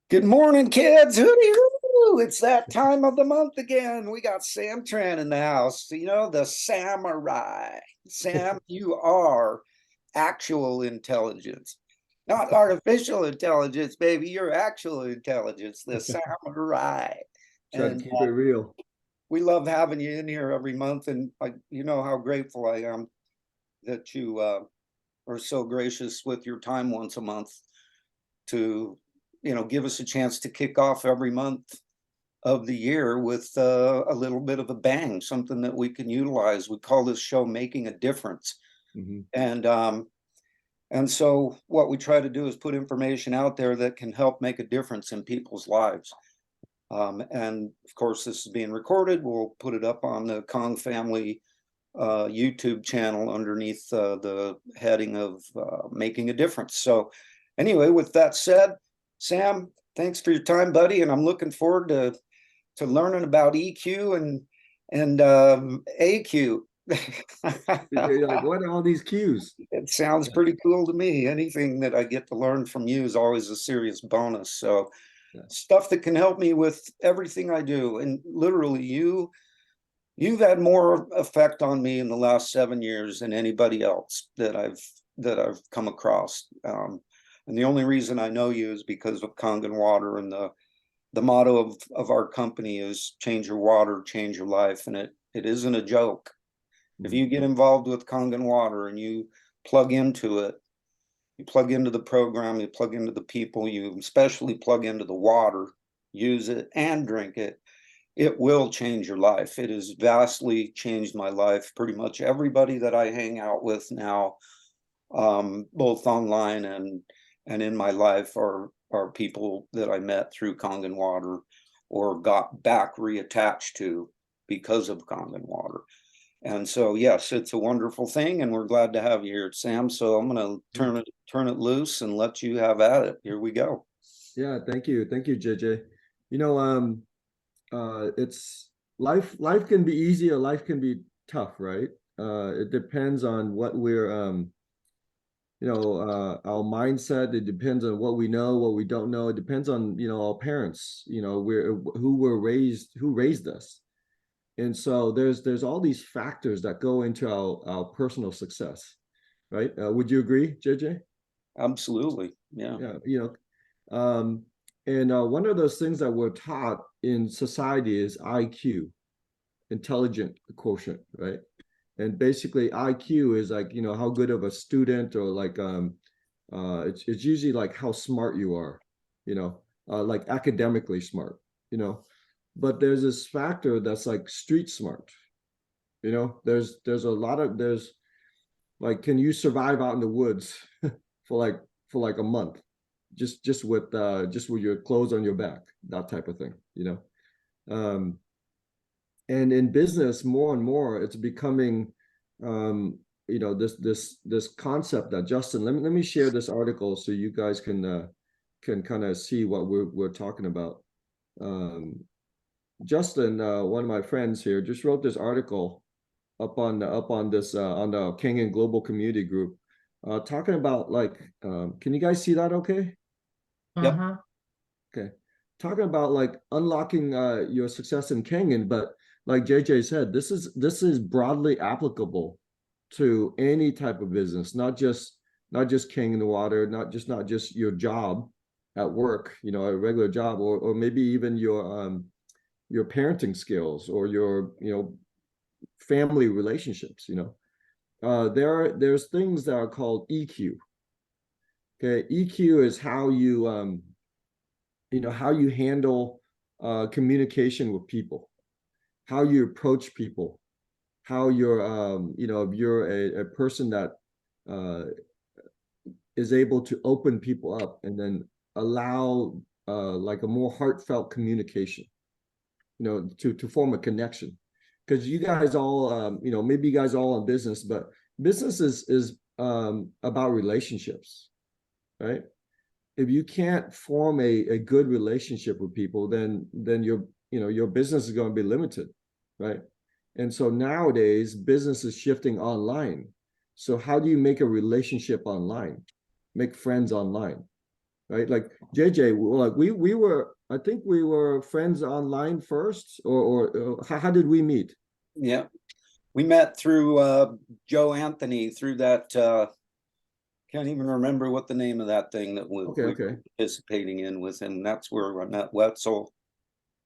Good morning, kids. Hooty hoo. It's that time of the month again. We got Sam Tran in the house. The samurai. Sam, you are actual intelligence, not artificial intelligence, baby. You're actual intelligence, the samurai. Try to And keep it real. we love having you in here every month. And you know how grateful I am that you are so gracious with your time once a month to give us a chance to kick off every month of the year with a little bit of a bang, something that we can utilize. We call this show Making a Difference. Hmm. And so what we try to do is put information out there that can help make a difference in people's lives. And of course, this is being recorded. We'll put it up on the Kong Family YouTube channel underneath the heading of Making a Difference. So anyway, with that said, Sam, thanks for your time, buddy, and I'm looking forward to learning about EQ and AQ. You're like, what are all these cues? It sounds pretty cool to me. Anything that I get to learn from you is always a serious bonus. So Yeah. stuff that can help me with everything I do. And literally, you've had more effect on me in the last 7 years than anybody else that I've come across. And the only reason I know you is because of Kangen Water, and the motto of our company is change your water, change your life. And it isn't a joke. If you get involved with Kangen Water and you plug into it, you plug into the program, you plug into the people, you especially plug into the water, use it and drink it, it will change your life. It has vastly changed my life. Pretty much everybody that I hang out with now, both online and in my life, are people that I met through Kangen Water or got back reattached to because of Kangen Water. And so, yes, it's a wonderful thing, and we're glad to have you here, Sam. So I'm going to turn it loose and let you have at it. Here we go. Yeah, thank you, JJ. You know, it's life can be easy or life can be tough, right? It depends on what we're our mindset. It depends on what we know, what we don't know. It depends on, our parents, who raised us. And so there's all these factors that go into our personal success, right? Would you agree, JJ? Absolutely. Yeah. Yeah, um, and one of those things that we're taught in society is IQ, intelligent quotient, right? And basically IQ is like, how good of a student, or like it's usually like how smart you are, like academically smart, you know. But there's this factor that's like street smart, there's a lot of there's like, can you survive out in the woods for like a month, just with your clothes on your back, that type of thing. And in business, more and more it's becoming this concept that, Justin, let me share this article so you guys can kind of see what we're talking about. Justin, one of my friends here, just wrote this article up on this on the King and Global Community Group, talking about, like, can you guys see that? Okay. Yep. Uh-huh. Okay. Talking about like unlocking your success in Kangen, but like JJ said, this is broadly applicable to any type of business, not just King in the Water, not just your job at work, a regular job, or maybe even your parenting skills, or your family relationships. There's things that are called EQ. Okay, EQ is how you handle communication with people, how you approach people, how you're if you're a person that uh, is able to open people up and then allow like a more heartfelt communication, to form a connection. Because you guys all, maybe you guys all in business, but business is about relationships, right? If you can't form a good relationship with people, then your business is going to be limited, right? And so nowadays business is shifting online. So how do you make a relationship online, make friends online? right? Like JJ, like we were, I think we were friends online first, or how did we meet? Yeah, we met through Joe Anthony through that can't even remember what the name of that thing that Okay, we okay, were participating in with him. That's where I met Wetzel.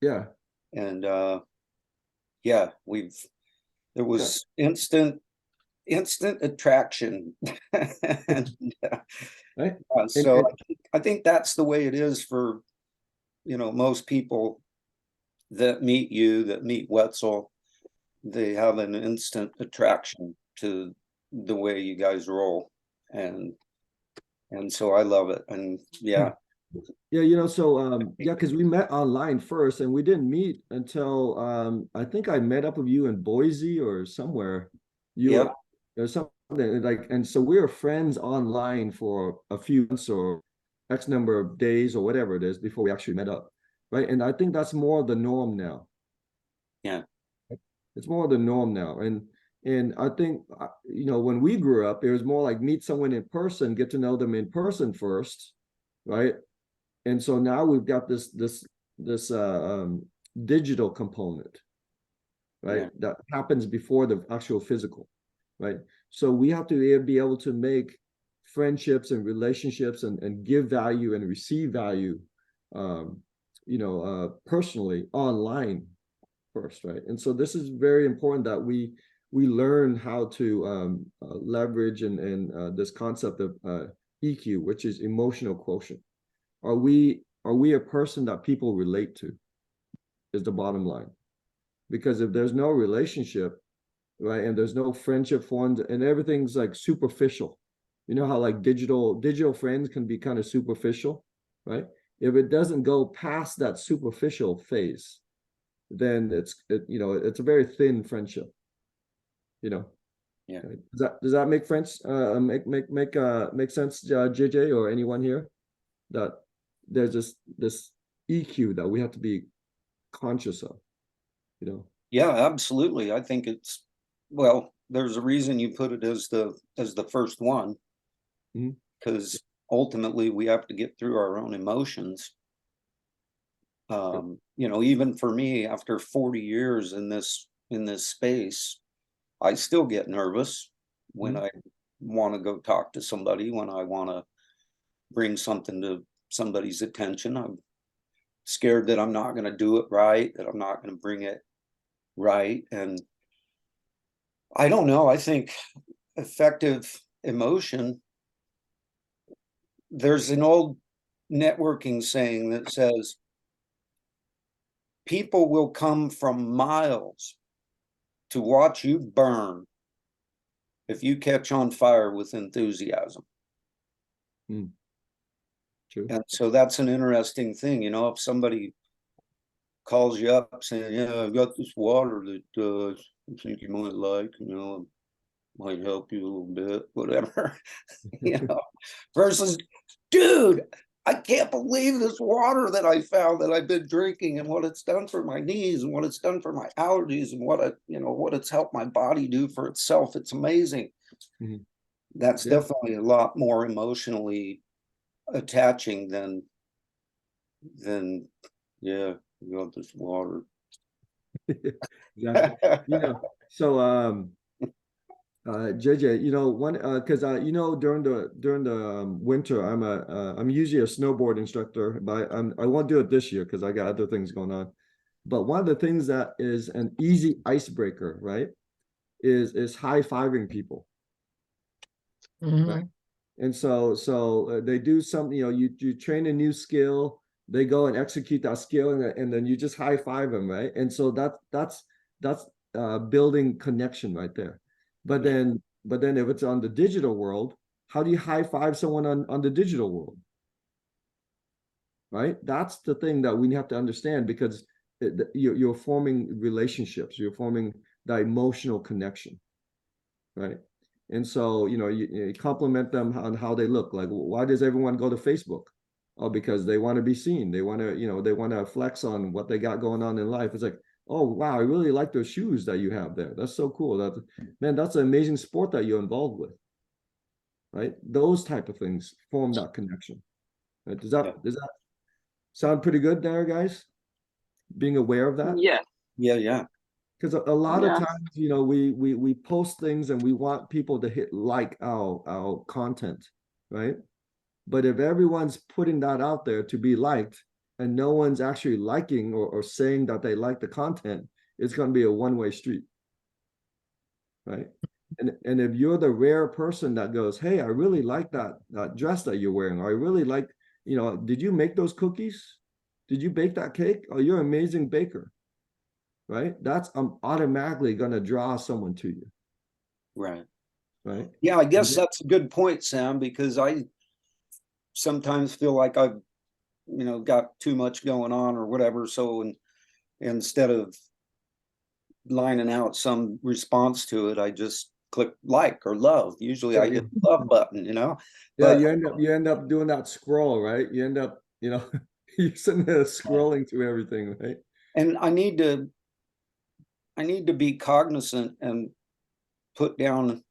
yeah, And yeah, there yeah, was instant attraction. And right. so And I think that's the way it is for, most people that meet you, that meet Wetzel. They have an instant attraction to the way you guys roll. And so I love it. And yeah, yeah, so yeah, because we met online first, and we didn't meet until I think I met up with you in Boise or somewhere. You yep, were or something like, and so we were friends online for a few months or X number of days or whatever it is before we actually met up, right? And I think that's more the norm now. yeah, It's more the norm now. And I think when we grew up, it was more like meet someone in person, get to know them in person first, right? And so now we've got this digital component, right? yeah, That happens before the actual physical, right? So we have to be able to make friendships and relationships and give value and receive value, um, personally online first, right? And so this is very important that we learn how to leverage and this concept of EQ, which is emotional quotient. Are we a person that people relate to? Is the bottom line. Because if there's no relationship, right, and there's no friendship formed, and everything's like superficial, you know how like digital friends can be kind of superficial, right? If it doesn't go past that superficial phase, then it's a very thin friendship, you know. yeah. Right? Does that make friends make sense, JJ, or anyone here, that there's this EQ that we have to be conscious of, you know. Yeah, absolutely. I think well, there's a reason you put it as the first one, Mhm. because ultimately we have to get through our own emotions. Even for me, after 40 years in this space, I still get nervous when Mhm. I want to go talk to somebody, when I want to bring something to somebody's attention. I'm scared that I'm not going to do it right, that I'm not going to bring it right. And I don't know. I think effective emotion, there's an old networking saying that says people will come from miles to watch you burn if you catch on fire with enthusiasm. Mm, true. And so that's an interesting thing. If somebody calls you up saying, yeah, I've got this water that I think you might like, might help you a little bit, whatever, versus, dude, I can't believe this water that I found that I've been drinking and what it's done for my knees and what it's done for my allergies and what it's helped my body do for itself. It's amazing. Mhm. That's Yeah. definitely a lot more emotionally attaching than yeah, you got this water. Exactly. So JJ, one because during the winter, I'm usually a snowboard instructor, but I won't do it this year because I got other things going on. But one of the things that is an easy icebreaker, right, is high-fiving people, right? Mhm. And so they do something, you train a new skill, they go and execute that skill, and then you just high five them, right? And so that's building connection right there. But Yeah, then if it's on the digital world, how do you high five someone on the digital world, right? That's the thing that we have to understand, because you're forming relationships, you're forming the emotional connection, right? And so, you compliment them on how they look. Like, why does everyone go to Facebook? Oh, because they want to be seen. They want to flex on what they got going on in life. It's like, oh wow, I really like those shoes that you have there. That's so cool. That's an amazing sport that you're involved with, right? Those type of things form that connection. Right? Yeah. Does that sound pretty good there, guys? Being aware of that? Yes. Yeah. Yeah. Because a lot of Yes. times, you know, we post things and we want people to hit like our content, right? But if everyone's putting that out there to be liked and no one's actually liking or saying that they like the content, it's going to be a one-way street, right? And if you're the rare person that goes, hey, I really like that dress that you're wearing, or I really like, you know, did you make those cookies? Did you bake that cake? Oh, you're an amazing baker, right? That's automatically going to draw someone to you, Right. right? Yeah, I guess And that's a good point, Sam, because I sometimes feel like I've, got too much going on or whatever. So instead of lining out some response to it, I just click like or love. Usually I hit the love button, yeah, but you end up doing that scroll, right? You end up, you know, you're sitting there scrolling through everything, right? and I need to be cognizant and put down,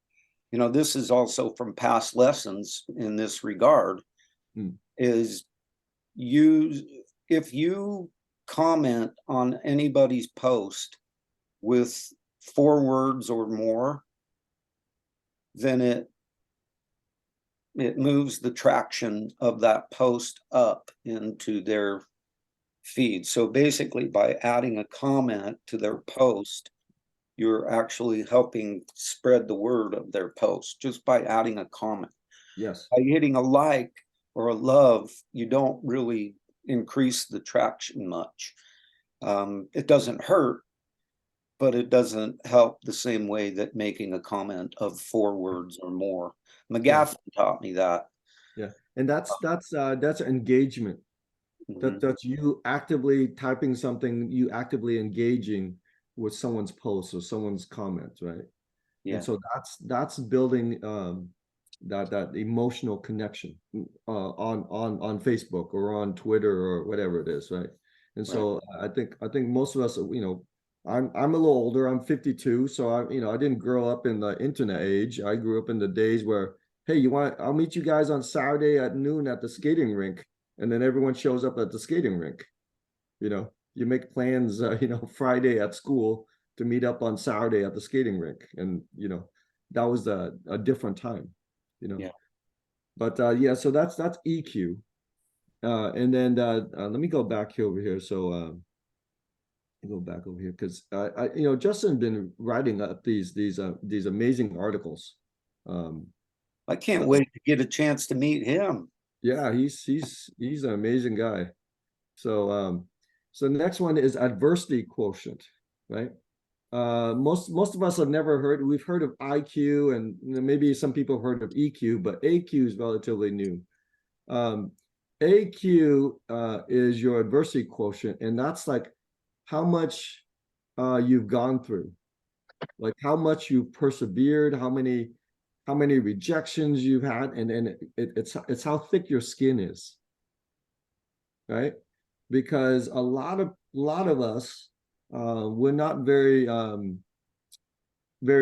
this is also from past lessons in this regard, Hmm. is you if you comment on anybody's post with 4 words or more, then it moves the traction of that post up into their feed. So basically, by adding a comment to their post, you're actually helping spread the word of their post just by adding a comment. Yes. By hitting a like or a love, you don't really increase the traction much. It doesn't hurt, but it doesn't help the same way that making a comment of 4 words or more. Yeah. McGaffin taught me that. Yeah. And that's engagement. Mhm. That's you actively typing something, you actively engaging with someone's post or someone's comments, right? And Yeah, so that's building that emotional connection on Facebook or on Twitter or whatever it is, right? And right. so I think most of us, you know, I'm a little older. I'm 52, so I didn't grow up in the internet age. I grew up in the days where, hey, I'll meet you guys on Saturday at noon at the skating rink, and then everyone shows up at the skating rink. You make plans, Friday at school to meet up on Saturday at the skating rink, and that was a different time, you know. Yeah. But yeah, so that's EQ, and then let me go back here over here. So go back over here because Justin been writing up these amazing articles. I can't wait to get a chance to meet him. Yeah, he's an amazing guy. So the next one is adversity quotient, right? Most of us have never heard. We've heard of IQ, and maybe some people have heard of EQ, but AQ is relatively new. AQ is your adversity quotient, and that's like how much you've gone through, like how much you've persevered, how many rejections you've had, and it's how thick your skin is, right? Because a lot of us we're not very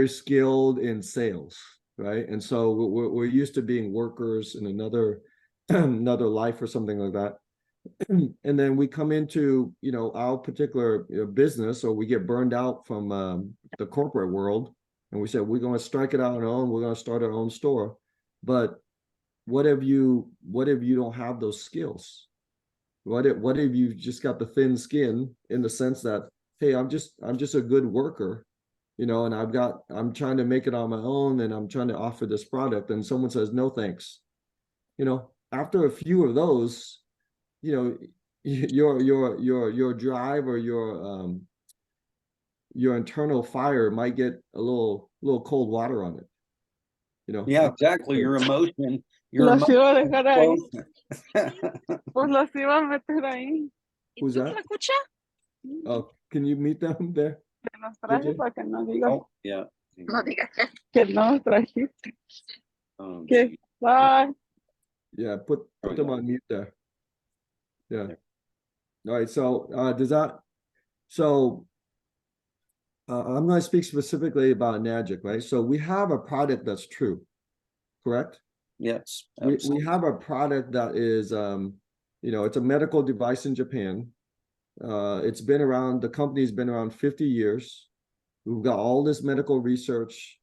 skilled in sales, right? And so we're used to being workers in another another life or something like that. And then we come into our particular business, or we get burned out from the corporate world, and we said we're going to strike it out on our own. We're going to start our own store. But what if you don't have those skills? What if you've just got the thin skin, in the sense that, hey, I'm just a good worker, and I'm trying to make it on my own, and I'm trying to offer this product, and someone says no thanks. After a few of those, you know your drive or your internal fire might get a little cold water on it. Yeah, exactly. Your emotion Los iba a dejar ahí. quotient. Pues los iba a meter ahí. Who's that? Escucha? Oh, can you meet them there? Te los traje JJ? para que no digas Oh, yeah. no digas que no los trajiste. Geez. Okay, bye. Yeah, put There we them go. on mute there. Yeah. There. All right. So I'm going to speak specifically about Nagic, right? So we have a product that's true, correct? Yes, We absolutely. have a product that is, you know, it's a medical device in Japan. It's been around, the company's been around 50 years. We've got all this medical research.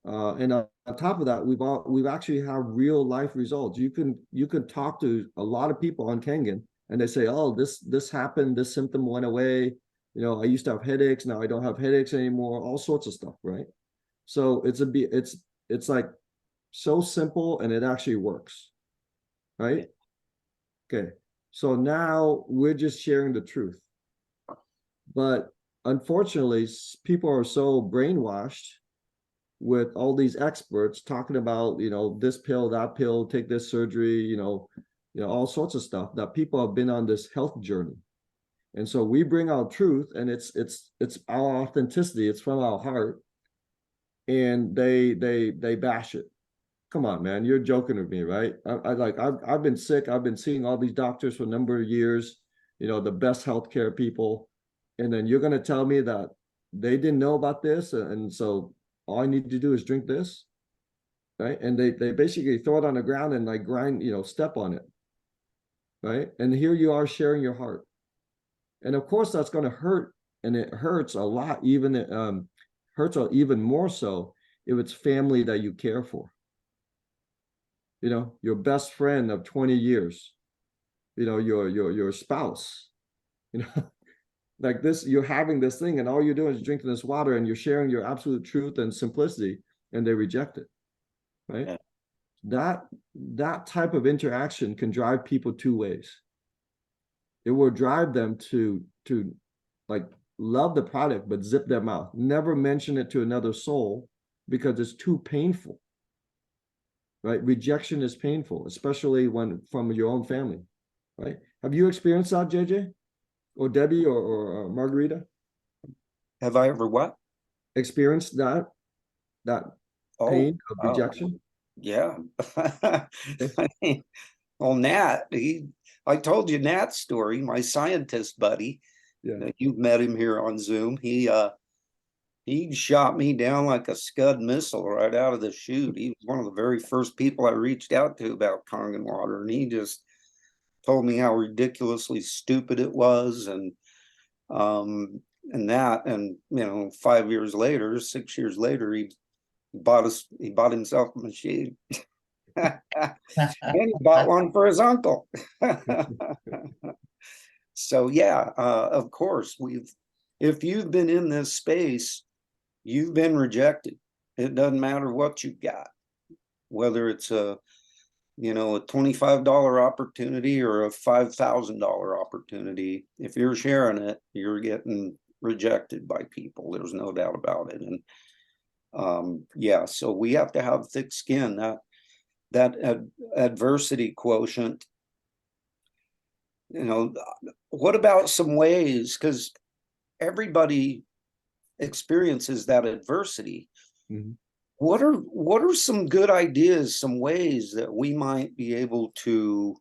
And on top of that, we've actually have real life results. You can talk to a lot of people on Kangen and they say, oh, this happened, this symptom went away. You know, I used to have headaches, now I don't have headaches anymore, all sorts of stuff, right? So it's like so simple and it actually works, right? Okay. So now we're just sharing the truth. But unfortunately, people are so brainwashed with all these experts talking about, you know, this pill, that pill, take this surgery, all sorts of stuff, that people have been on this health journey. And so we bring out truth, and it's our authenticity, it's from our heart, and they bash it. Come on, man, you're joking with me, right? I've been sick, I've been seeing all these doctors for a number of years, you know, the best healthcare people, and then you're going to tell me that they didn't know about this, and so all I need to do is drink this, right? And they basically throw it on the ground and like grind, you know, step on it, right? And here you are sharing your heart, and of course that's going to hurt, and it hurts a lot, even hurts even more so if it's family that you care for, you know, your best friend of 20 years, you know, your spouse, you know. Like this, you're having this thing and all you're doing is drinking this water and you're sharing your absolute truth and simplicity, and they reject it, right? Yeah. That type of interaction can drive people two ways. It will drive them to like love the product but zip their mouth, never mention it to another soul, because it's too painful, right? Rejection is painful, especially when from your own family, right? Have you experienced that, JJ or Debbie or Margarita? Have I ever what? Experienced that Oh, pain of rejection? yeah. Okay. I mean, well, Nat, I told you Nat's story, my scientist buddy. Yeah. You've met him here on Zoom. He shot me down like a Scud missile right out of the chute. He was one of the very first people I reached out to about Kangen water, and he just told me how ridiculously stupid it was, um, and 5 years later, 6 years later, he bought himself a machine. And he bought one for his uncle. So yeah, of course, if you've been in this space, you've been rejected. It doesn't matter what you've got, whether it's a $25 opportunity or a $5,000 opportunity. If you're sharing it, you're getting rejected by people. There's no doubt about it. And yeah, so we have to have thick skin. That adversity quotient. What about some ways? Because everybody experiences that adversity. Mhm. What are some good ideas, some ways that we might be able to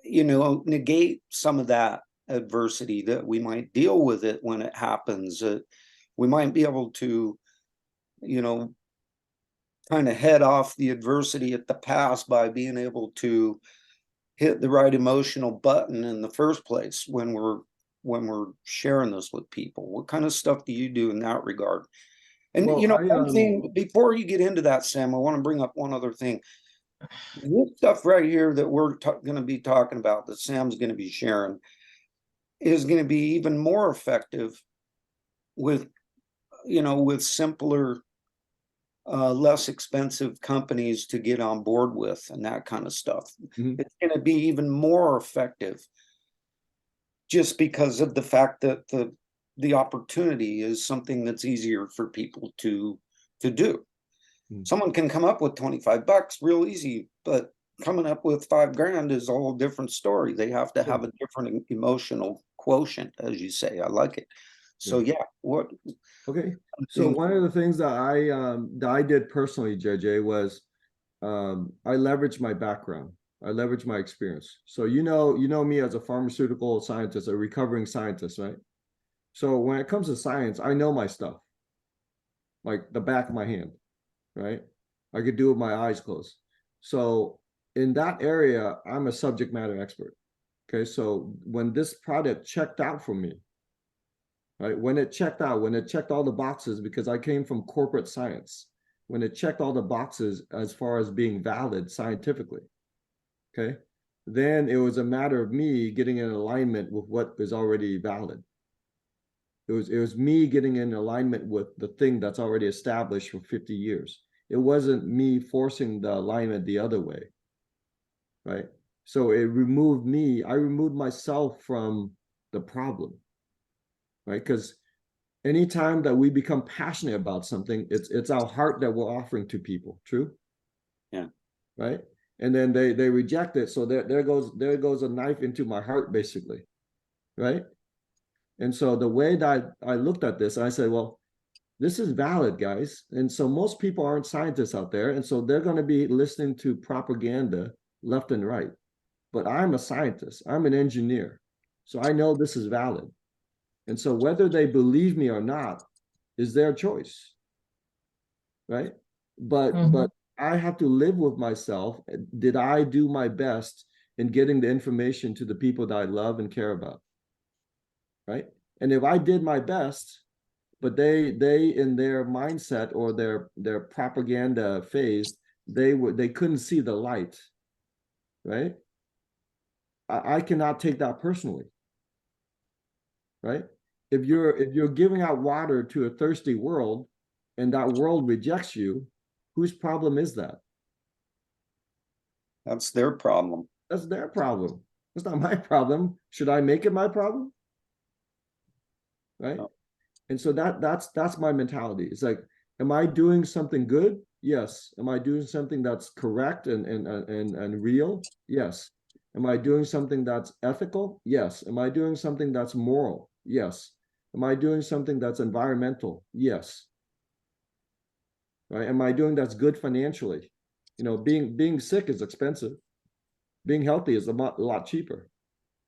negate some of that adversity, that we might deal with it when it happens? We might be able to, kind of head off the adversity at the past by being able to hit the right emotional button in the first place when we're sharing this with people. What kind of stuff do you do in that regard? And Well, one thing before you get into that, Sam, I want to bring up one other thing. This stuff right here that we're going to be talking about, that Sam's going to be sharing, is going to be even more effective with simpler, less expensive companies to get on board with, and that kind of stuff. Mhm. It's going to be even more effective just because of the fact that the opportunity is something that's easier for people to do. Someone can come up with $25 real easy, but coming up with $5,000 is a whole different story. They have to have a different emotional quotient, as you say. I like it. So yeah, Okay. So one of the things that I did personally, JJ, was I leveraged my background. I leveraged my experience. So you know me as a pharmaceutical scientist, a recovering scientist, right? So when it comes to science, I know my stuff like the back of my hand, right? I could do it with my eyes closed. So in that area, I'm a subject matter expert. Okay, so when this product checked out for me, right? When it checked out, when it checked all the boxes, because I came from corporate science, when it checked all the boxes as far as being valid scientifically, okay, then it was a matter of me getting in alignment with what is already valid. It was me getting in alignment with the thing that's already established for 50 years. It wasn't me forcing the alignment the other way, right? So it removed me, I removed myself from the problem, right? Because anytime that we become passionate about something, it's our heart that we're offering to people. True? Yeah. Right. And then they reject it. So there goes a knife into my heart, basically. Right. And so the way that I looked at this, I said, well, this is valid, guys. And so most people aren't scientists out there. And so they're going to be listening to propaganda left and right. But I'm a scientist, I'm an engineer. So I know this is valid. And so whether they believe me or not is their choice, right? But I have to live with myself. Did I do my best in getting the information to the people that I love and care about, right? And if I did my best, but they in their mindset or their propaganda phase, they couldn't see the light, right? I cannot take that personally, right? If you're giving out water to a thirsty world and that world rejects you, whose problem is that? That's their problem. That's their problem. It's not my problem. Should I make it my problem? Right? No. And so that's my mentality. It's like, am I doing something good? Yes. Am I doing something that's correct and real? Yes. Am I doing something that's ethical? Yes. Am I doing something that's moral? Yes. Am I doing something that's environmental? Yes. Right? Am I doing that's good financially? You know, being sick is expensive. Being healthy is a lot cheaper.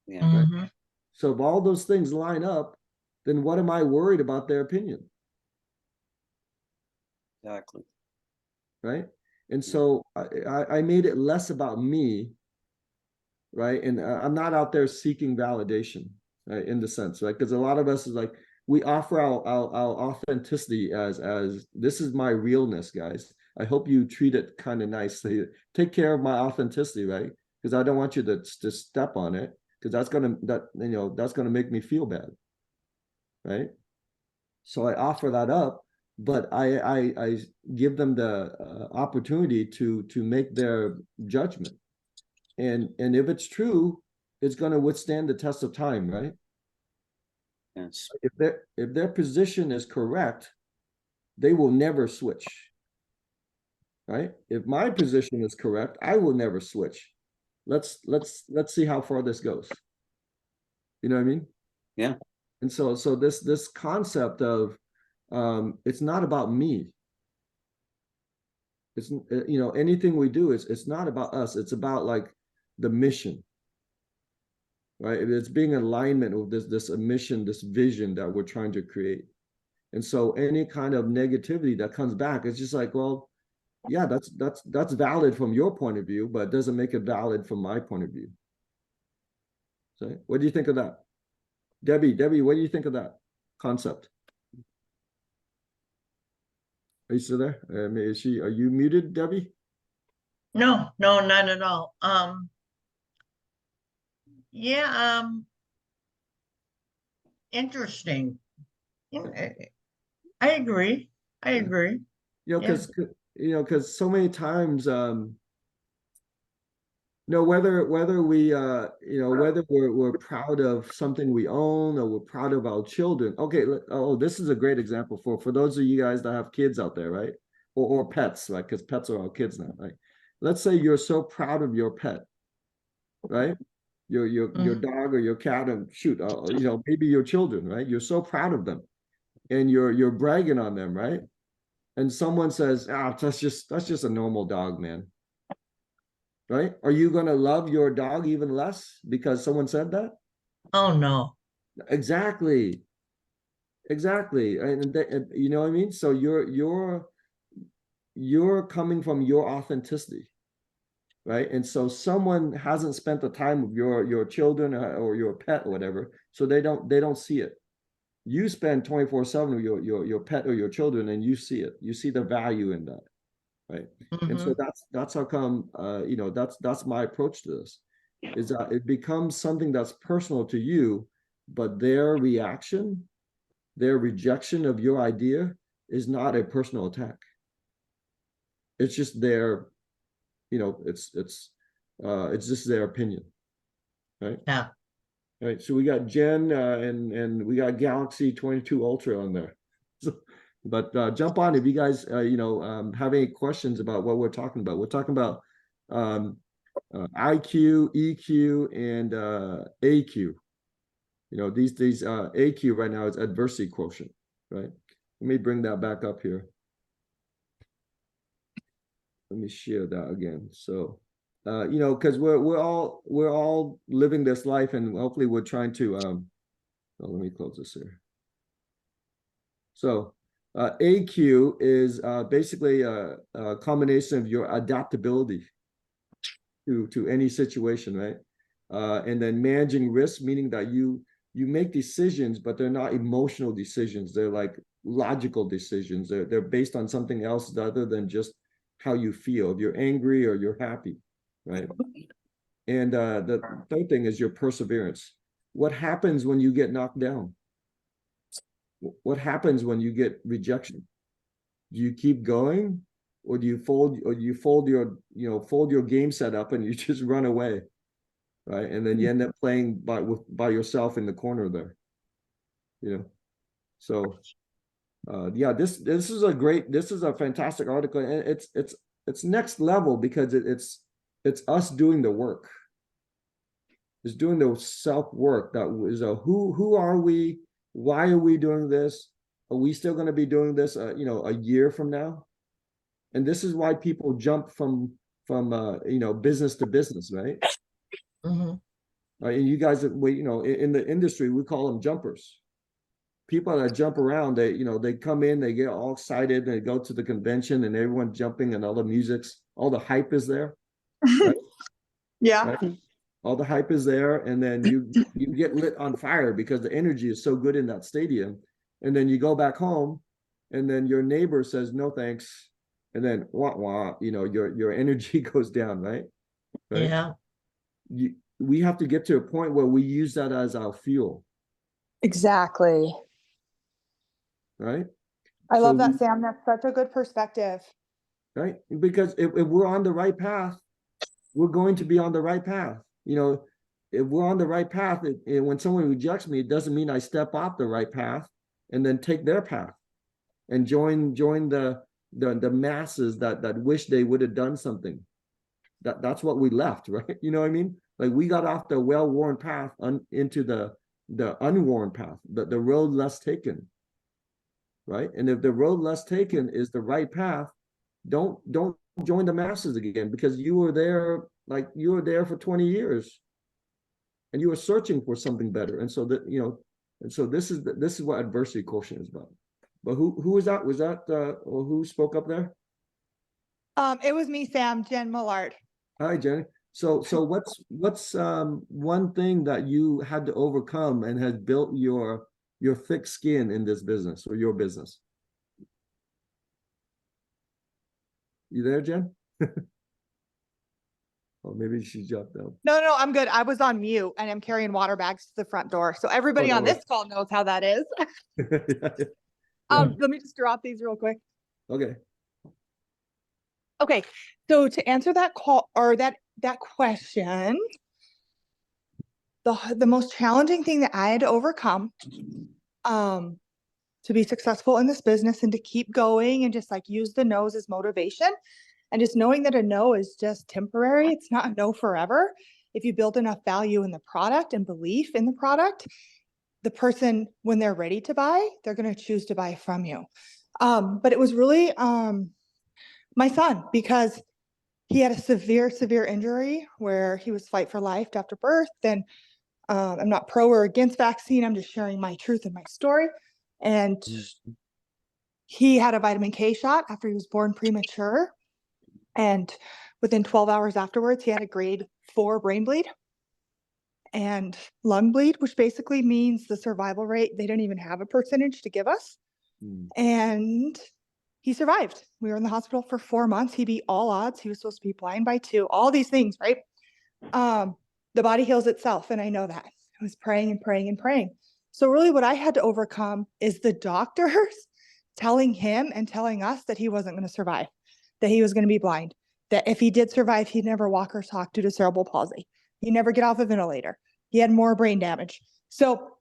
Yeah. Right? So if all those things line up, then what am I worried about their opinion? Exactly. Right? And so I made it less about me, right? And I'm not out there seeking validation, right? In the sense, right? Because a lot of us is like, we offer our authenticity as this is my realness, guys. I hope you treat it kind of nicely. Take care of my authenticity, right? Because I don't want you to step on it, because that's gonna make me feel bad, right? So I offer that up, but I give them the opportunity to make their judgment, and if it's true, it's going to withstand the test of time, right? Yes. If their position is correct, they will never switch, right? If my position is correct, I will never switch. Let's see how far this goes. You know what I mean? Yeah. And so this concept of it's not about me. It's anything we do is it's not about us. It's about like the mission, right? It's being in alignment with this mission, this vision that we're trying to create. And so any kind of negativity that comes back, it's just like, well, yeah, that's valid from your point of view, but it doesn't make it valid from my point of view. So what do you think of that? Debbie, what do you think of that concept? Are you still there? I mean, are you muted, Debbie? No, not at all. Yeah, interesting. I agree. I agree. Because so many times, whether we're proud of something we own or we're proud of our children. Okay, this is a great example for those of you guys that have kids out there, right? Or pets, right? Because pets are our kids now, right? Let's say you're so proud of your pet, right? Your dog or your cat, and shoot, maybe your children, right? You're so proud of them, and you're bragging on them, right? And someone says, that's just a normal dog, man. Right? Are you going to love your dog even less because someone said that? Oh, no. Exactly. And you know what I mean? So you're coming from your authenticity, right? And so someone hasn't spent the time with your children or your pet or whatever, so they don't see it. You spend 24/7 with your pet or your children, and you see it. You see the value in that, right? And so Mhm. that's how come you know, that's my approach to this, is that it becomes something that's personal to you, but their reaction, their rejection of your idea is not a personal attack. It's just their, you know, it's just their opinion, right? Yeah. Right. So we got Jen and we got Galaxy 22 Ultra on there. So, but jump on if you guys you know, have any questions about what we're talking about. We're talking about IQ, EQ, and AQ. You know, these AQ right now is adversity quotient, right? Let me bring that back up here. Let me share that again. So you know, because we're all living this life, and hopefully we're trying to oh, let me close this here. So AQ is basically a combination of your adaptability to any situation, right? And then managing risk, meaning that you make decisions, but they're not emotional decisions. They're like logical decisions. They're based on something else other than just how you feel. If you're angry or you're happy, right? And the third thing is your perseverance. What happens when you get knocked down? What happens when you get rejection? Do you keep going, or do you fold, your, you know, fold your game set up and you just run away, right? And then you end up playing by yourself in the corner there, you know. So yeah, this is a fantastic article, and it's next level because it's us doing the work. It's doing the self work. That is a who are we? Why are we doing this? Are we still going to be doing this you know, a year from now? And this is why people jump from you know, business to business, right? Mhm. And you guys, you know, in the industry, we call them jumpers. People that jump around, they, you know, they come in, they get all excited, they go to the convention, and everyone's jumping, and all the music's, all the hype is there, right? Yeah. Right? All the hype is there, and then you get lit on fire because the energy is so good in that stadium. And then you go back home, and then your neighbor says no thanks, and then wah wah, you know, your energy goes down, right? Right. Yeah. We have to get to a point where we use that as our fuel, Exactly. right? I So love that, Sam. That's such a good perspective. right, because if we're on the right path, we're going to be on the right path. You know, if we're on the right path, when someone rejects me, it doesn't mean I step off the right path and then take their path and join the masses that wish they would have done something. That's what we left, right? You know what I mean? Like, we got off the well-worn path into the unworn path, the road less taken, right? And if the road less taken is the right path, don't join the masses again, because you were there, like, you were there for 20 years and you were searching for something better. And so that, you know, and so this is what adversity quotient is about. But who was that? Was that or who spoke up there? It was me, Sam, Jen Millard. Hi, Jenny. So what's one thing that you had to overcome and has built your thick skin in this business, or your business? You there, Jen? Or maybe she jumped out. No, I'm good. I was on mute and I'm carrying water bags to the front door. So everybody no on worries. this call knows how that is. Yeah. Let me just drop these real quick. Okay. Okay. So to answer that call, or that question, the most challenging thing that I had to overcome to be successful in this business and to keep going and just like use the no's as motivation, and just knowing that a no is just temporary. It's not a no forever. If you build enough value in the product and belief in the product, the person, when they're ready to buy, they're going to choose to buy from you. But it was really my son, because he had a severe injury where he was fight for life after birth. And I'm not pro or against vaccine. I'm just sharing my truth and my story. And He had a vitamin K shot after he was born premature. And within 12 hours afterwards, he had a grade 4 brain bleed and lung bleed, which basically means the survival rate, they didn't even have a percentage to give us. Mm. And he survived. We were in the hospital for 4 months. He beat all odds. He was supposed to be blind by 2, all these things, right? The body heals itself. And I know that. I was praying and praying and praying. So really what I had to overcome is the doctors telling him and telling us that he wasn't going to survive, that he was going to be blind, that if he did survive, he'd never walk or talk due to cerebral palsy. He'd never get off a ventilator. He had more brain damage. So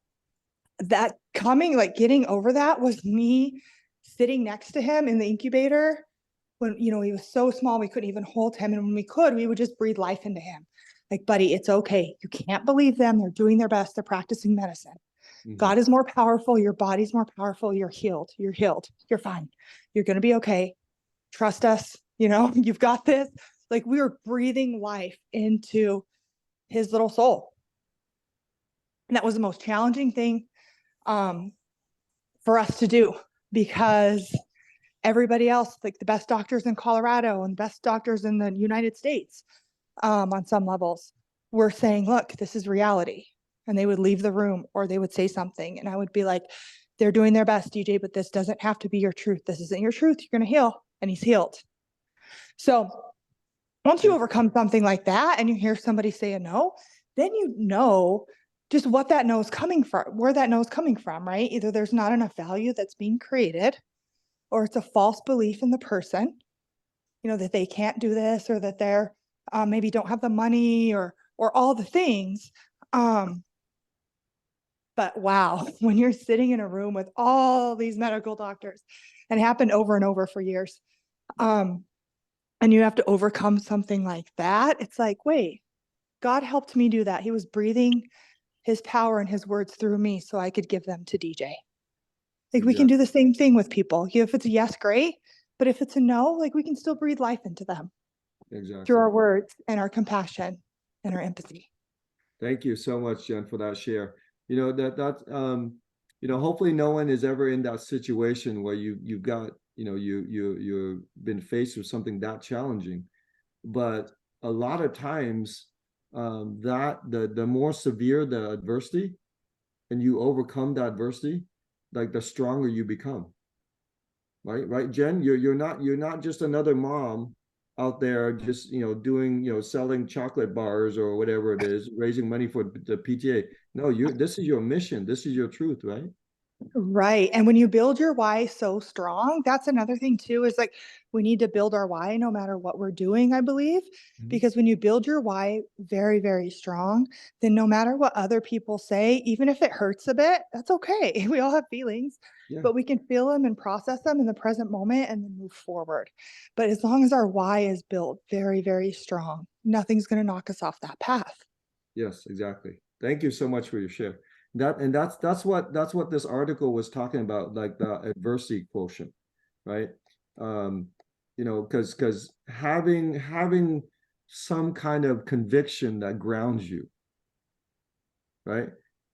that getting over that was me sitting next to him in the incubator when, he was so small, we couldn't even hold him. And when we could, we would just breathe life into him. Like, buddy, it's okay. You can't believe them. They're doing their best. They're practicing medicine. Mhm. God is more powerful. Your body's more powerful. You're healed. You're healed. You're fine. You're going to be okay. Trust us. You've got this. Like, we were breathing life into his little soul. And that was the most challenging thing for us to do, because everybody else, like the best doctors in Colorado and best doctors in the United States, on some levels, were saying, look, this is reality. And they would leave the room or they would say something. And I would be like, they're doing their best, DJ, but this doesn't have to be your truth. This isn't your truth. You're going to heal. And he's healed. So once you overcome something like that and you hear somebody say a no, then you know just what that no is coming from, where that no is coming from, right? Either there's not enough value that's being created, or it's a false belief in the person, that they can't do this, or that they're maybe don't have the money, or all the things. But wow, when you're sitting in a room with all these medical doctors, and it happened over and over for years, and you have to overcome something like that, it's like, wait, God helped me do that. He was breathing his power and his words through me so I could give them to DJ. Like, we can do the same thing with people. If it's a yes, great. But if it's a no, like, we can still breathe life into them. Exactly. Through our words and our compassion and our empathy. Thank you so much, Jen, for that share. Hopefully no one is ever in that situation where you've got, you've been faced with something that challenging. But a lot of times, that the more severe the adversity, and you overcome the adversity, like the stronger you become. Right, Jen? You're not just another mom out there just doing selling chocolate bars or whatever it is, raising money for the PTA. No, this is your mission. This is your truth, right? Right. And when you build your why so strong, that's another thing too, is like, we need to build our why no matter what we're doing, I believe. Because when you build your why very, very strong, then no matter what other people say, even if it hurts a bit, that's okay. We all have feelings, but we can feel them and process them in the present moment and then move forward. But as long as our why is built very, very strong, nothing's going to knock us off that path. Yes, exactly. Thank you so much for your share. That's what this article was talking about, like the adversity quotient, right? Because having some kind of conviction that grounds you, right?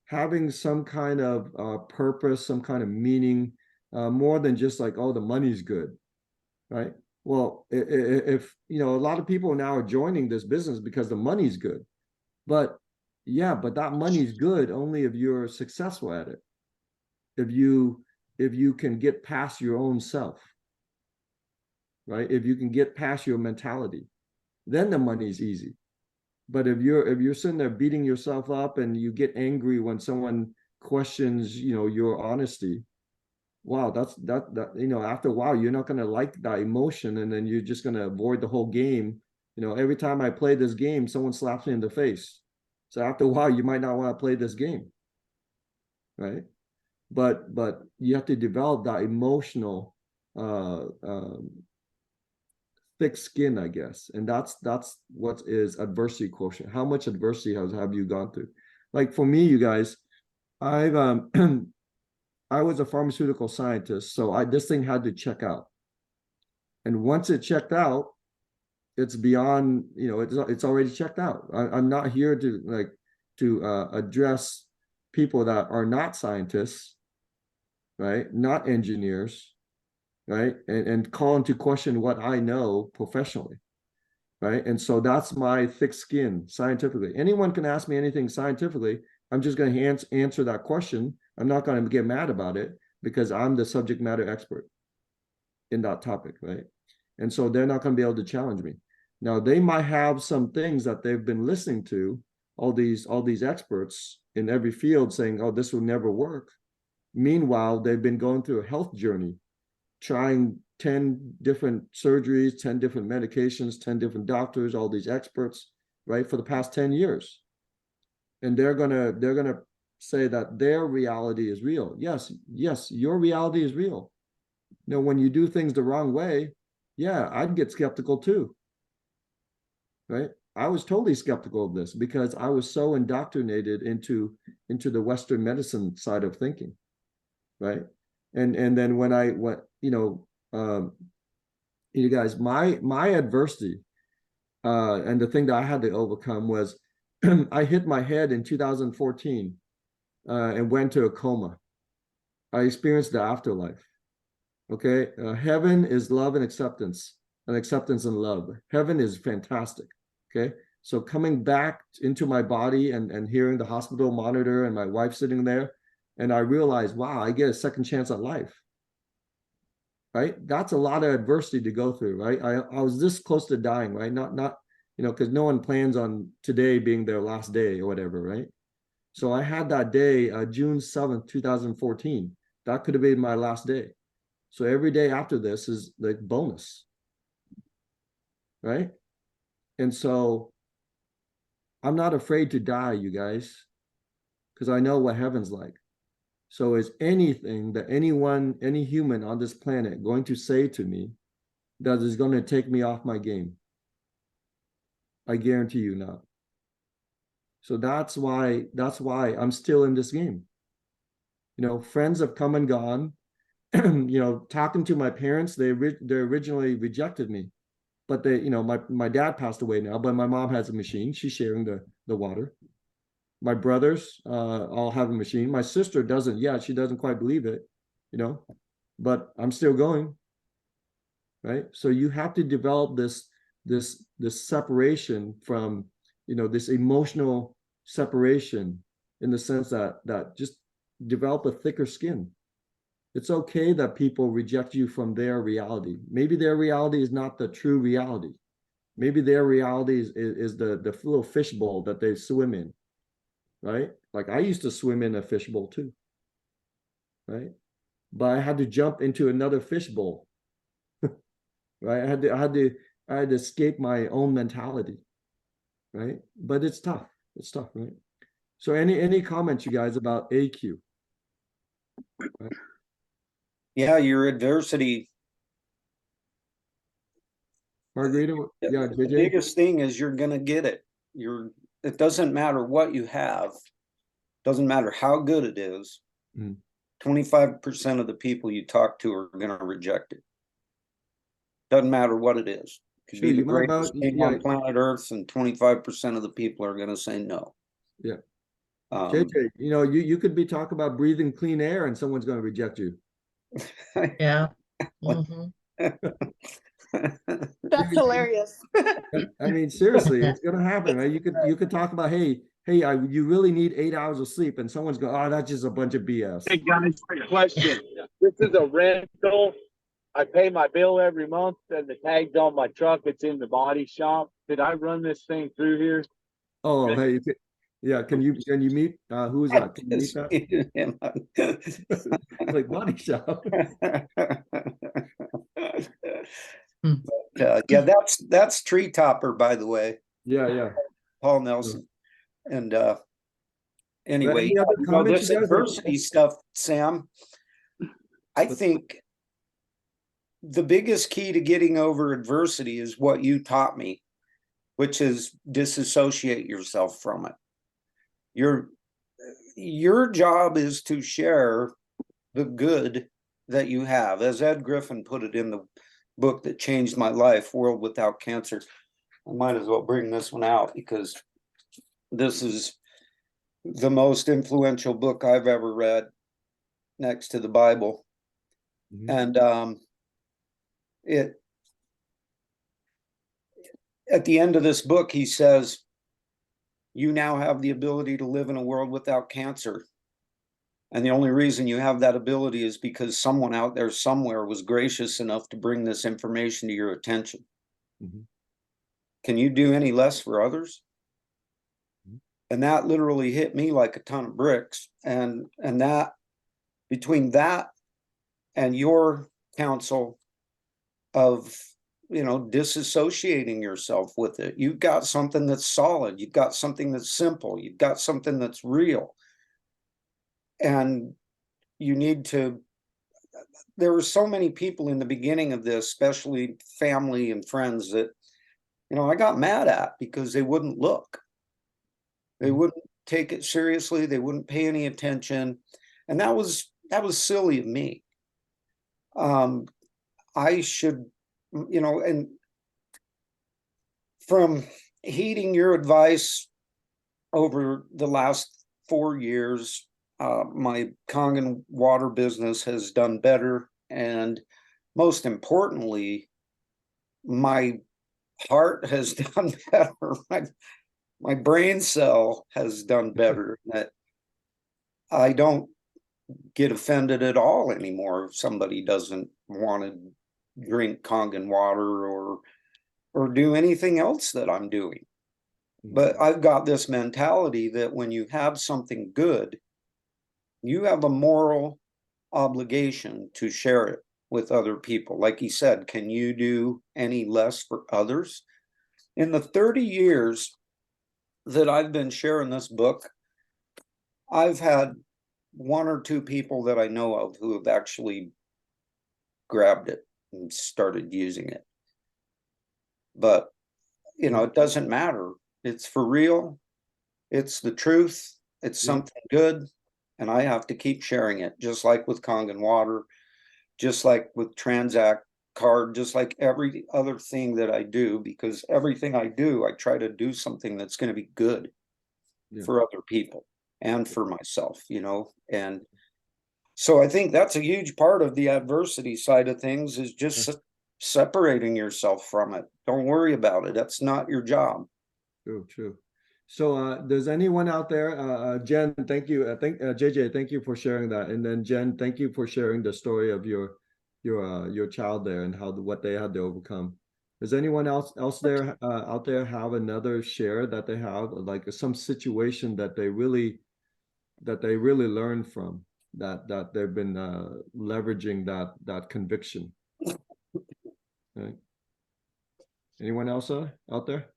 Having some kind of purpose, some kind of meaning, more than just like, oh, the money's good, right? Well, if a lot of people now are joining this business because the money's good, but that money's good only if you're successful at it. If you can get past your own self, right? If you can get past your mentality, then the money's easy. But if you're sitting there beating yourself up and you get angry when someone questions, your honesty, wow, after a while, you're not going to like that emotion, and then you're just going to avoid the whole game. Every time I play this game, someone slaps me in the face. So after a while, you might not want to play this game, right? But you have to develop that emotional thick skin, I guess, and that's what is adversity quotient. How much adversity have you gone through? Like for me, you guys, I've I was a pharmaceutical scientist, so this thing had to check out, and once it checked out, it's beyond, it's already checked out. I'm not here to address people that are not scientists, right? Not engineers, right? And call into question what I know professionally, right? And so that's my thick skin scientifically. Anyone can ask me anything scientifically. I'm just going to answer that question. I'm not going to get mad about it because I'm the subject matter expert in that topic, right? And so they're not going to be able to challenge me. Now they might have some things that they've been listening to, all these experts in every field saying, oh, this will never work. Meanwhile, they've been going through a health journey, trying 10 different surgeries, 10 different medications, 10 different doctors, all these experts, right, for the past 10 years. And they're gonna say that their reality is real. Yes, your reality is real. You know, when you do things the wrong way, yeah, I'd get skeptical too, right? I was totally skeptical of this because I was so indoctrinated into the Western medicine side of thinking, right? And then when I went, you guys, my adversity and the thing that I had to overcome was I hit my head in 2014 and went to a coma. I experienced the afterlife. Okay, heaven is love and acceptance and love. Heaven is fantastic. Okay, so coming back into my body and hearing the hospital monitor and my wife sitting there, and I realized, wow, I get a second chance at life. Right, that's a lot of adversity to go through. Right, I was this close to dying. Right, not because no one plans on today being their last day or whatever. Right, so I had that day, June 7th, 2014. That could have been my last day. So every day after this is like bonus, right? And so I'm not afraid to die, you guys, because I know what heaven's like. So is anything that any human on this planet going to say to me that is going to take me off my game? I guarantee you not. So that's why I'm still in this game. You know, friends have come and gone. You know, talking to my parents, they originally rejected me, but they, you know, my dad passed away now, but my mom has a machine. She's sharing the water. My brothers all have a machine. My sister doesn't yet. She doesn't quite believe it, you know, but I'm still going, right? So you have to develop this separation from, you know, this emotional separation in the sense that just develop a thicker skin. It's okay that people reject you from their reality. Maybe their reality is not the true reality. Maybe their reality is the little fishbowl that they swim in, right? Like I used to swim in a fishbowl too, right? But I had to jump into another fishbowl, right? I had to escape my own mentality, right? But it's tough. It's tough, right? So any comments, you guys, about AQ? Right? Yeah, your adversity. Margarita, yeah, The JJ. biggest thing is you're gonna get it. It doesn't matter what you have, doesn't matter how good it is. 25% of the people you talk to are gonna reject it. Doesn't matter what it is. It could be the greatest thing on planet Earth, and 25% of the people are gonna say no. Yeah. JJ, you know, you could be talking about breathing clean air and someone's going to reject you. Yeah. Mhm. That's hilarious. I mean, seriously, it's going to happen, right? You could talk about, hey, you really need 8 hours of sleep, and someone's going, oh, that's just a bunch of BS. Hey guys, question. This is a rental. I pay my bill every month, and the tag's on my truck. It's in the body shop. Did I run this thing through here? Oh, hey, yeah. Can you meet? Who is that? Can you meet that? Like body shop. Yeah, that's Tree Topper, by the way. Yeah. Paul Nelson. And anyway, any other comments, this you guys? adversity stuff, Sam, I think the biggest key to getting over adversity is what you taught me, which is disassociate yourself from it. Your job is to share the good that you have. As Ed Griffin put it in the book that changed my life, World Without Cancer. I might as well bring this one out because this is the most influential book I've ever read next to the Bible. And at the end of this book, he says, you now have the ability to live in a world without cancer. And the only reason you have that ability is because someone out there somewhere was gracious enough to bring this information to your attention. Mhm. Can you do any less for others? Mhm. And that literally hit me like a ton of bricks. And that, between that and your counsel of, you know, disassociating yourself with it, you've got something that's solid, you've got something that's simple, you've got something that's real. And you need to, there were so many people in the beginning of this, especially family and friends, that, you know, I got mad at because they wouldn't look. They wouldn't take it seriously, they wouldn't pay any attention. And that was silly of me. I should, you know, and from heeding your advice over the last 4 years, my Kangen water business has done better. And most importantly, my heart has done better. My brain cell has done better. That I don't get offended at all anymore if somebody doesn't want to drink Kangen water or do anything else that I'm doing. But I've got this mentality that when you have something good, you have a moral obligation to share it with other people. Like he said, can you do any less for others? In the 30 years that I've been sharing this book, I've had 1 or 2 people that I know of who have actually grabbed it and started using it. But, you know, it doesn't matter. It's for real. It's the truth. It's something good. And I have to keep sharing it, just like with Kangen water, just like with Transact card, just like every other thing that I do, because everything I do, I try to do something that's going to be good for other people and for myself, you know. And so I think that's a huge part of the adversity side of things, is just separating yourself from it. Don't worry about it. That's not your job. True, true. So does anyone out there, Jen, thank you. JJ, thank you for sharing that. And then Jen, thank you for sharing the story of your child there and what they had to overcome. Does anyone else there out there have another share that they have, like some situation that they really learned from, that they've been leveraging that conviction? Right? Anyone else out there?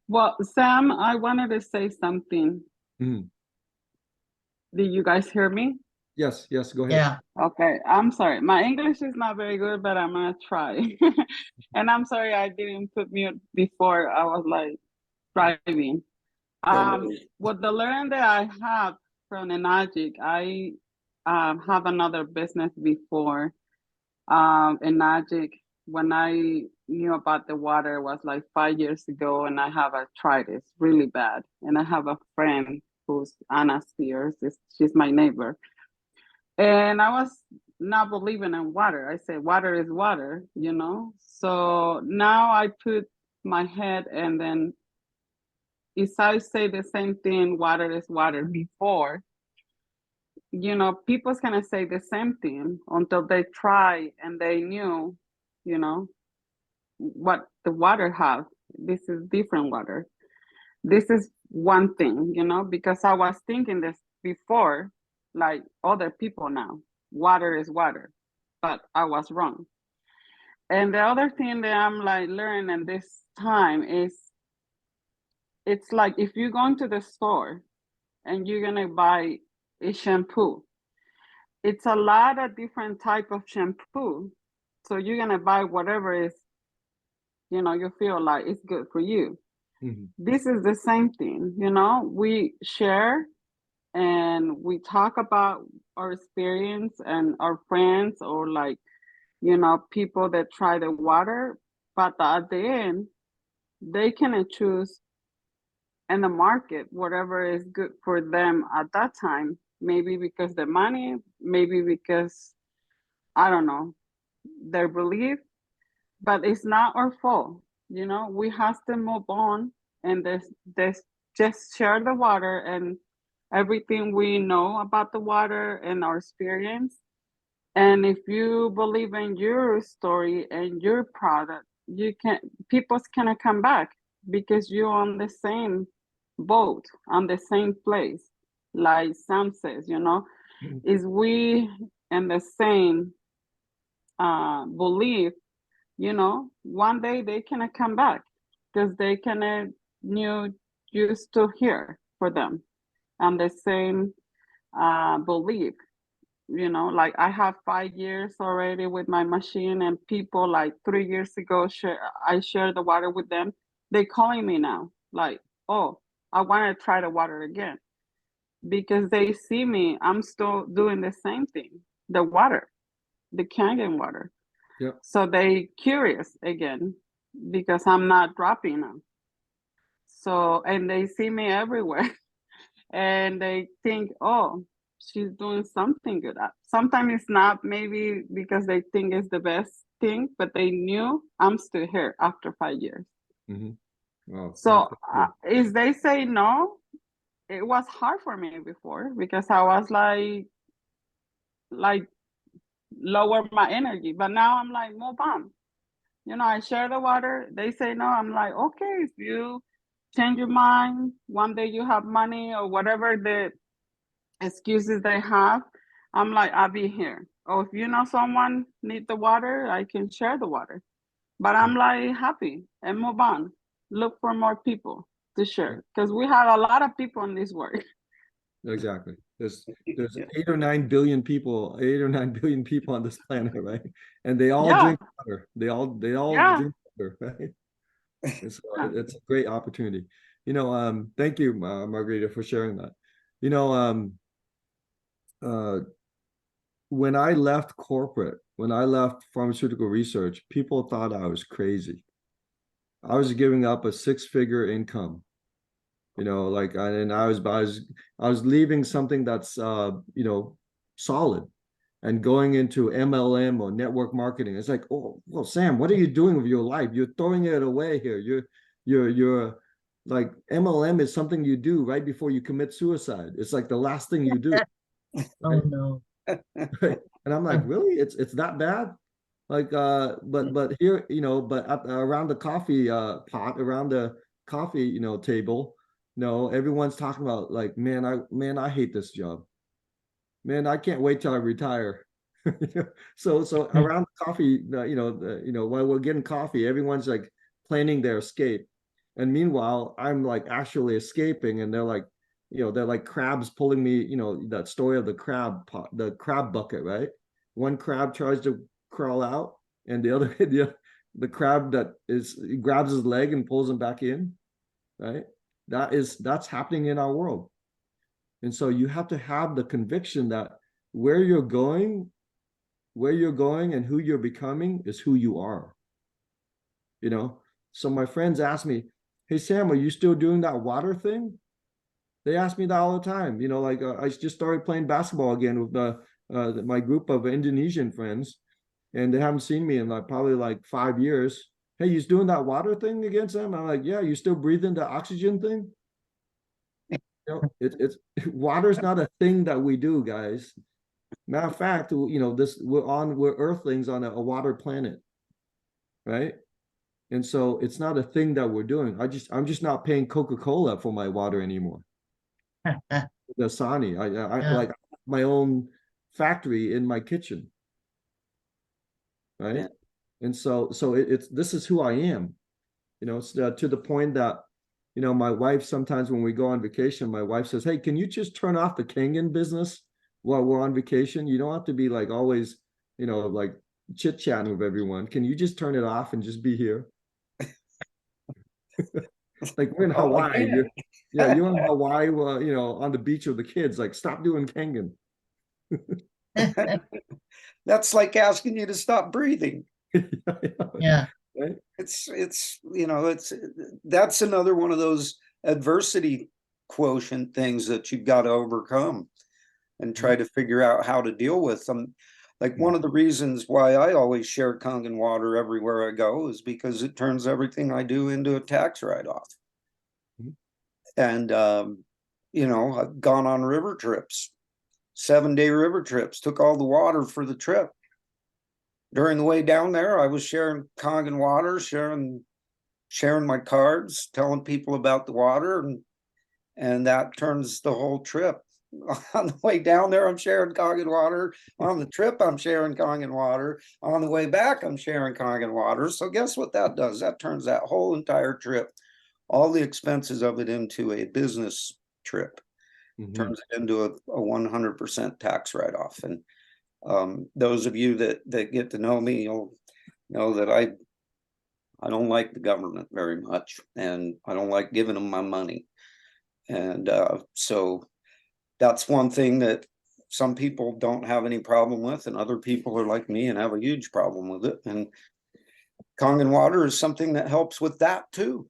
Well, Sam, I wanted to say something. Mhm. Did you guys hear me? Yes, go ahead. Yeah. Okay, I'm sorry. My English is not very good, but I'm gonna try. And I'm sorry I didn't put mute before. I was like driving. With the learning that I have from the Enagic, I have another business before. Enagic, when I knew about the water was like 5 years ago, and I have arthritis really bad. And I have a friend who's Anna Spears. She's my neighbor. And I was not believing in water. I said, water is water, you know? So now I put my head, and then if I say the same thing, water is water before, you know, people's gonna say the same thing until they try and they knew, you know, what the water have. This is different water. This is one thing, you know, because I was thinking this before, like other people now, water is water, but I was wrong. And the other thing that I'm like learning this time is, it's like if you go into the store and you're gonna buy a shampoo, it's a lot of different type of shampoo. So you're gonna buy whatever is, you know, you feel like it's good for you. Mhm. This is the same thing, you know, we share and we talk about our experience and our friends, or like, you know, people that try the water, but at the end, they can choose in the market whatever is good for them at that time. Maybe because the money, maybe because, I don't know, their belief, but it's not our fault. You know, we have to move on and this just share the water and everything we know about the water and our experience. And if you believe in your story and your product, you can people can come back because you're on the same boat, on the same place. Like Sam says, you know, is we in the same belief, you know, one day they can come back because they can new you still here for them and the same belief. You know, like I have 5 years already with my machine, and people like 3 years ago I shared the water with them. They calling me now like, oh, I want to try the water again because they see me, I'm still doing the same thing, the water, the Kangen water. Yep. So they curious again because I'm not dropping them. So, and they see me everywhere and they think, oh, she's doing something good. Sometimes it's not maybe because they think it's the best thing, but they knew I'm still here after 5 years. Mm-hmm. Wow. So if they say no, it was hard for me before because I was like lower my energy, but now I'm like, move on. You know, I share the water. They say no. I'm like, okay, if you change your mind, one day you have money or whatever the excuses they have, I'm like, I'll be here. Or if you know someone need the water, I can share the water. But I'm like happy and move on. Look for more people to share because we have a lot of people in this world. Exactly. There's 8 or 9 billion people, 8 or 9 billion people on this planet, right? And they all drink water. They all drink water, right? And so it's a great opportunity. You know, thank you, Margarita, for sharing that. You know, when I left corporate, when I left pharmaceutical research, people thought I was crazy. I was giving up a 6-figure income. You know, like, and I was leaving something that's you know, solid and going into MLM or network marketing. It's like, oh, well, Sam, what are you doing with your life? You're throwing it away here. You're like, MLM is something you do right before you commit suicide. It's like the last thing you do. Oh no. Right? And I'm like, really? It's that bad? Like, but here, you know, but around the coffee pot, around the coffee, you know, table, no, everyone's talking about like, man, I hate this job. Man, I can't wait till I retire. So around the coffee, you know, while we're getting coffee, everyone's like planning their escape. And meanwhile, I'm like actually escaping, and they're like, you know, they're like crabs pulling me, you know, that story of the crab pot, the crab bucket, right? One crab tries to crawl out, and the other the crab that is grabs his leg and pulls him back in, right? That's happening in our world. And so you have to have the conviction that where you're going and who you're becoming is who you are. You know, so my friends ask me, hey Sam, are you still doing that water thing? They ask me that all the time. You know, like I just started playing basketball again with my group of Indonesian friends, and they haven't seen me in like probably like 5 years. Hey, you doing that water thing again, Sam? I'm like, yeah. You still breathing the oxygen thing? You know, it's water's not a thing that we do, guys. Matter of fact, you know, we're earthlings on a water planet, right? And so it's not a thing that we're doing. I'm just not paying Coca-Cola for my water anymore. The Dasani, I like my own factory in my kitchen, right? And so it's this is who I am. You know, it's to the point that, you know, my wife, sometimes when we go on vacation, my wife says, hey, can you just turn off the Kangen business while we're on vacation? You don't have to be like always, you know, like chit-chatting with everyone. Can you just turn it off and just be here? Like we're in Hawaii. You're in Hawaii, you know, on the beach with the kids. Like, stop doing Kangen. That's like asking you to stop breathing. Yeah. Right? It's you know, that's another one of those adversity quotient things that you've got to overcome and try to figure out how to deal with them. Like one of the reasons why I always share Kangen water everywhere I go is because it turns everything I do into a tax write-off. Mhm. And, you know, I've gone on river trips, 7-day river trips, took all the water for the trip. During the way down there, I was sharing Kangen water, sharing my cards, telling people about the water, and that turns the whole trip. On the way down there, I'm sharing Kangen water. On the trip, I'm sharing Kangen water. On the way back, I'm sharing Kangen water. So guess what that does? That turns that whole entire trip, all the expenses of it, into a business trip. Mhm. Turns it into a 100% tax write-off. And those of you that get to know me, you'll know that I don't like the government very much, and I don't like giving them my money. And so that's one thing that some people don't have any problem with, and other people are like me and have a huge problem with it. And Kangen water is something that helps with that too.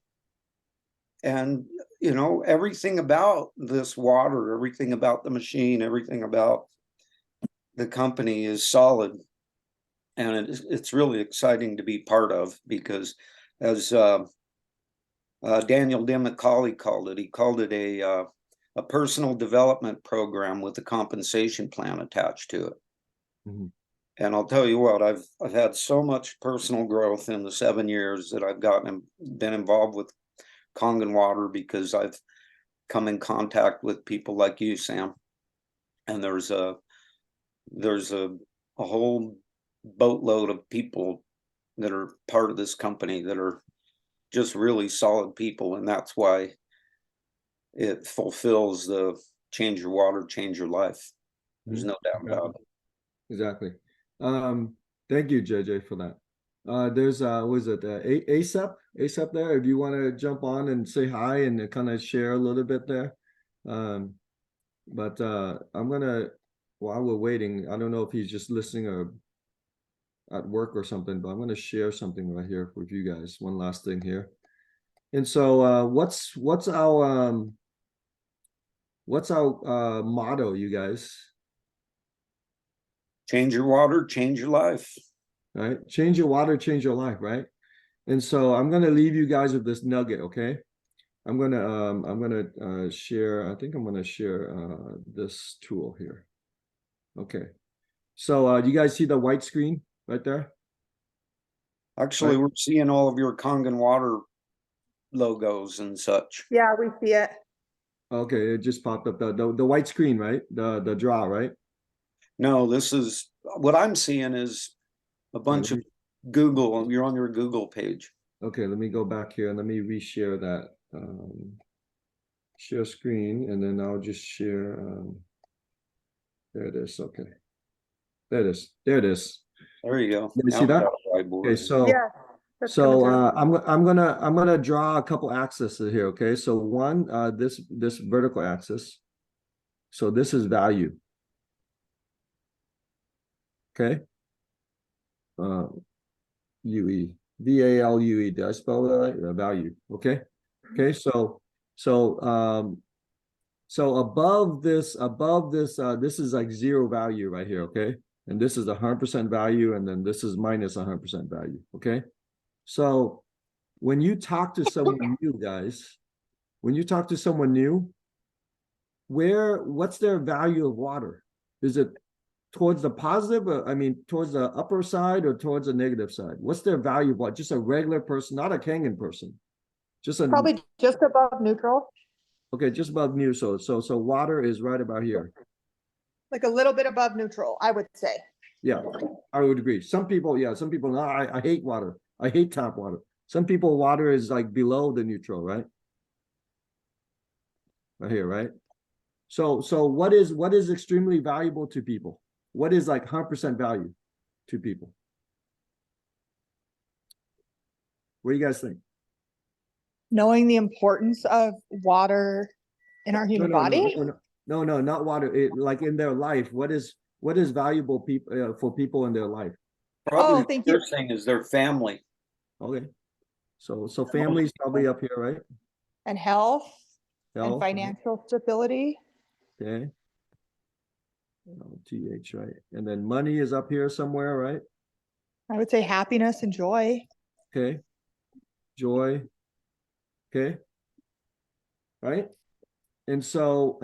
And you know, everything about this water, everything about the machine, everything about the company is solid, and it's really exciting to be part of, because as Daniel DeMcCauley called it, he called it a personal development program with a compensation plan attached to it. Mhm. And I'll tell you what, I've had so much personal growth in the 7 years that I've been involved with Kangen water, because I've come in contact with people like you, Sam. And there's a whole boatload of people that are part of this company that are just really solid people, and that's why it fulfills the change your water, change your life. There's no doubt about it. Exactly. Thank you, JJ, for that. There's was it ASAP there? If you want to jump on and say hi and kind of share a little bit there. But I'm gonna, while we're waiting, I don't know if he's just listening or at work or something, but I'm gonna share something right here with you guys. One last thing here. And so what's our motto, you guys? Change your water, change your life. Right? Change your water, change your life, right? And so I'm gonna leave you guys with this nugget, okay? I'm gonna share, I think I'm gonna share this tool here. Okay. So you guys see the white screen right there? Actually, Right. we're seeing all of your Kangen water logos and such. Yeah, we see it. Okay, it just popped up the white screen, right? The draw, right? No, this is what I'm seeing is a bunch of Google. You're on your Google page. Okay, let me go back here and let me reshare that. Share screen, and then I'll just share. There it is. Okay, there it is. There it is. There you go. You see Now we that? got a whiteboard. Okay, so Yeah. That's coming through. I'm gonna draw a couple axes here. Okay, so one this vertical axis. So this is value. Okay. UE VALUE. Did I spell that right? Value. Okay. Okay. So above this, this is like zero value right here. Okay. And this is 100% value, and then this is minus 100% value. Okay. So when you talk to someone new, guys, when you talk to someone new, what's their value of water? Is it towards the positive, or, I mean, towards the upper side or towards the negative side? What's their value of water? Just a regular person, not a Kangen person. Just a Probably just above neutral, okay, just above new. So water is right about here. like a little bit above neutral, I would say. Yeah, I would agree. Some people, yeah, some people, no, I hate water. I hate tap water. Some people, water is like below the neutral, right? Right here, right? So what is extremely valuable to people? What is like 100% value to people? What do you guys think? Knowing the importance of water in our human body. No, not water. Like in their life, what is valuable people for people in their life? Probably the thank you. first thing is their family. Okay, so family's probably up here, right? And health and Health, financial stability. okay. TH, right? And then money is up here somewhere, right? I would say happiness and joy. Okay. Joy. Okay. Right. And so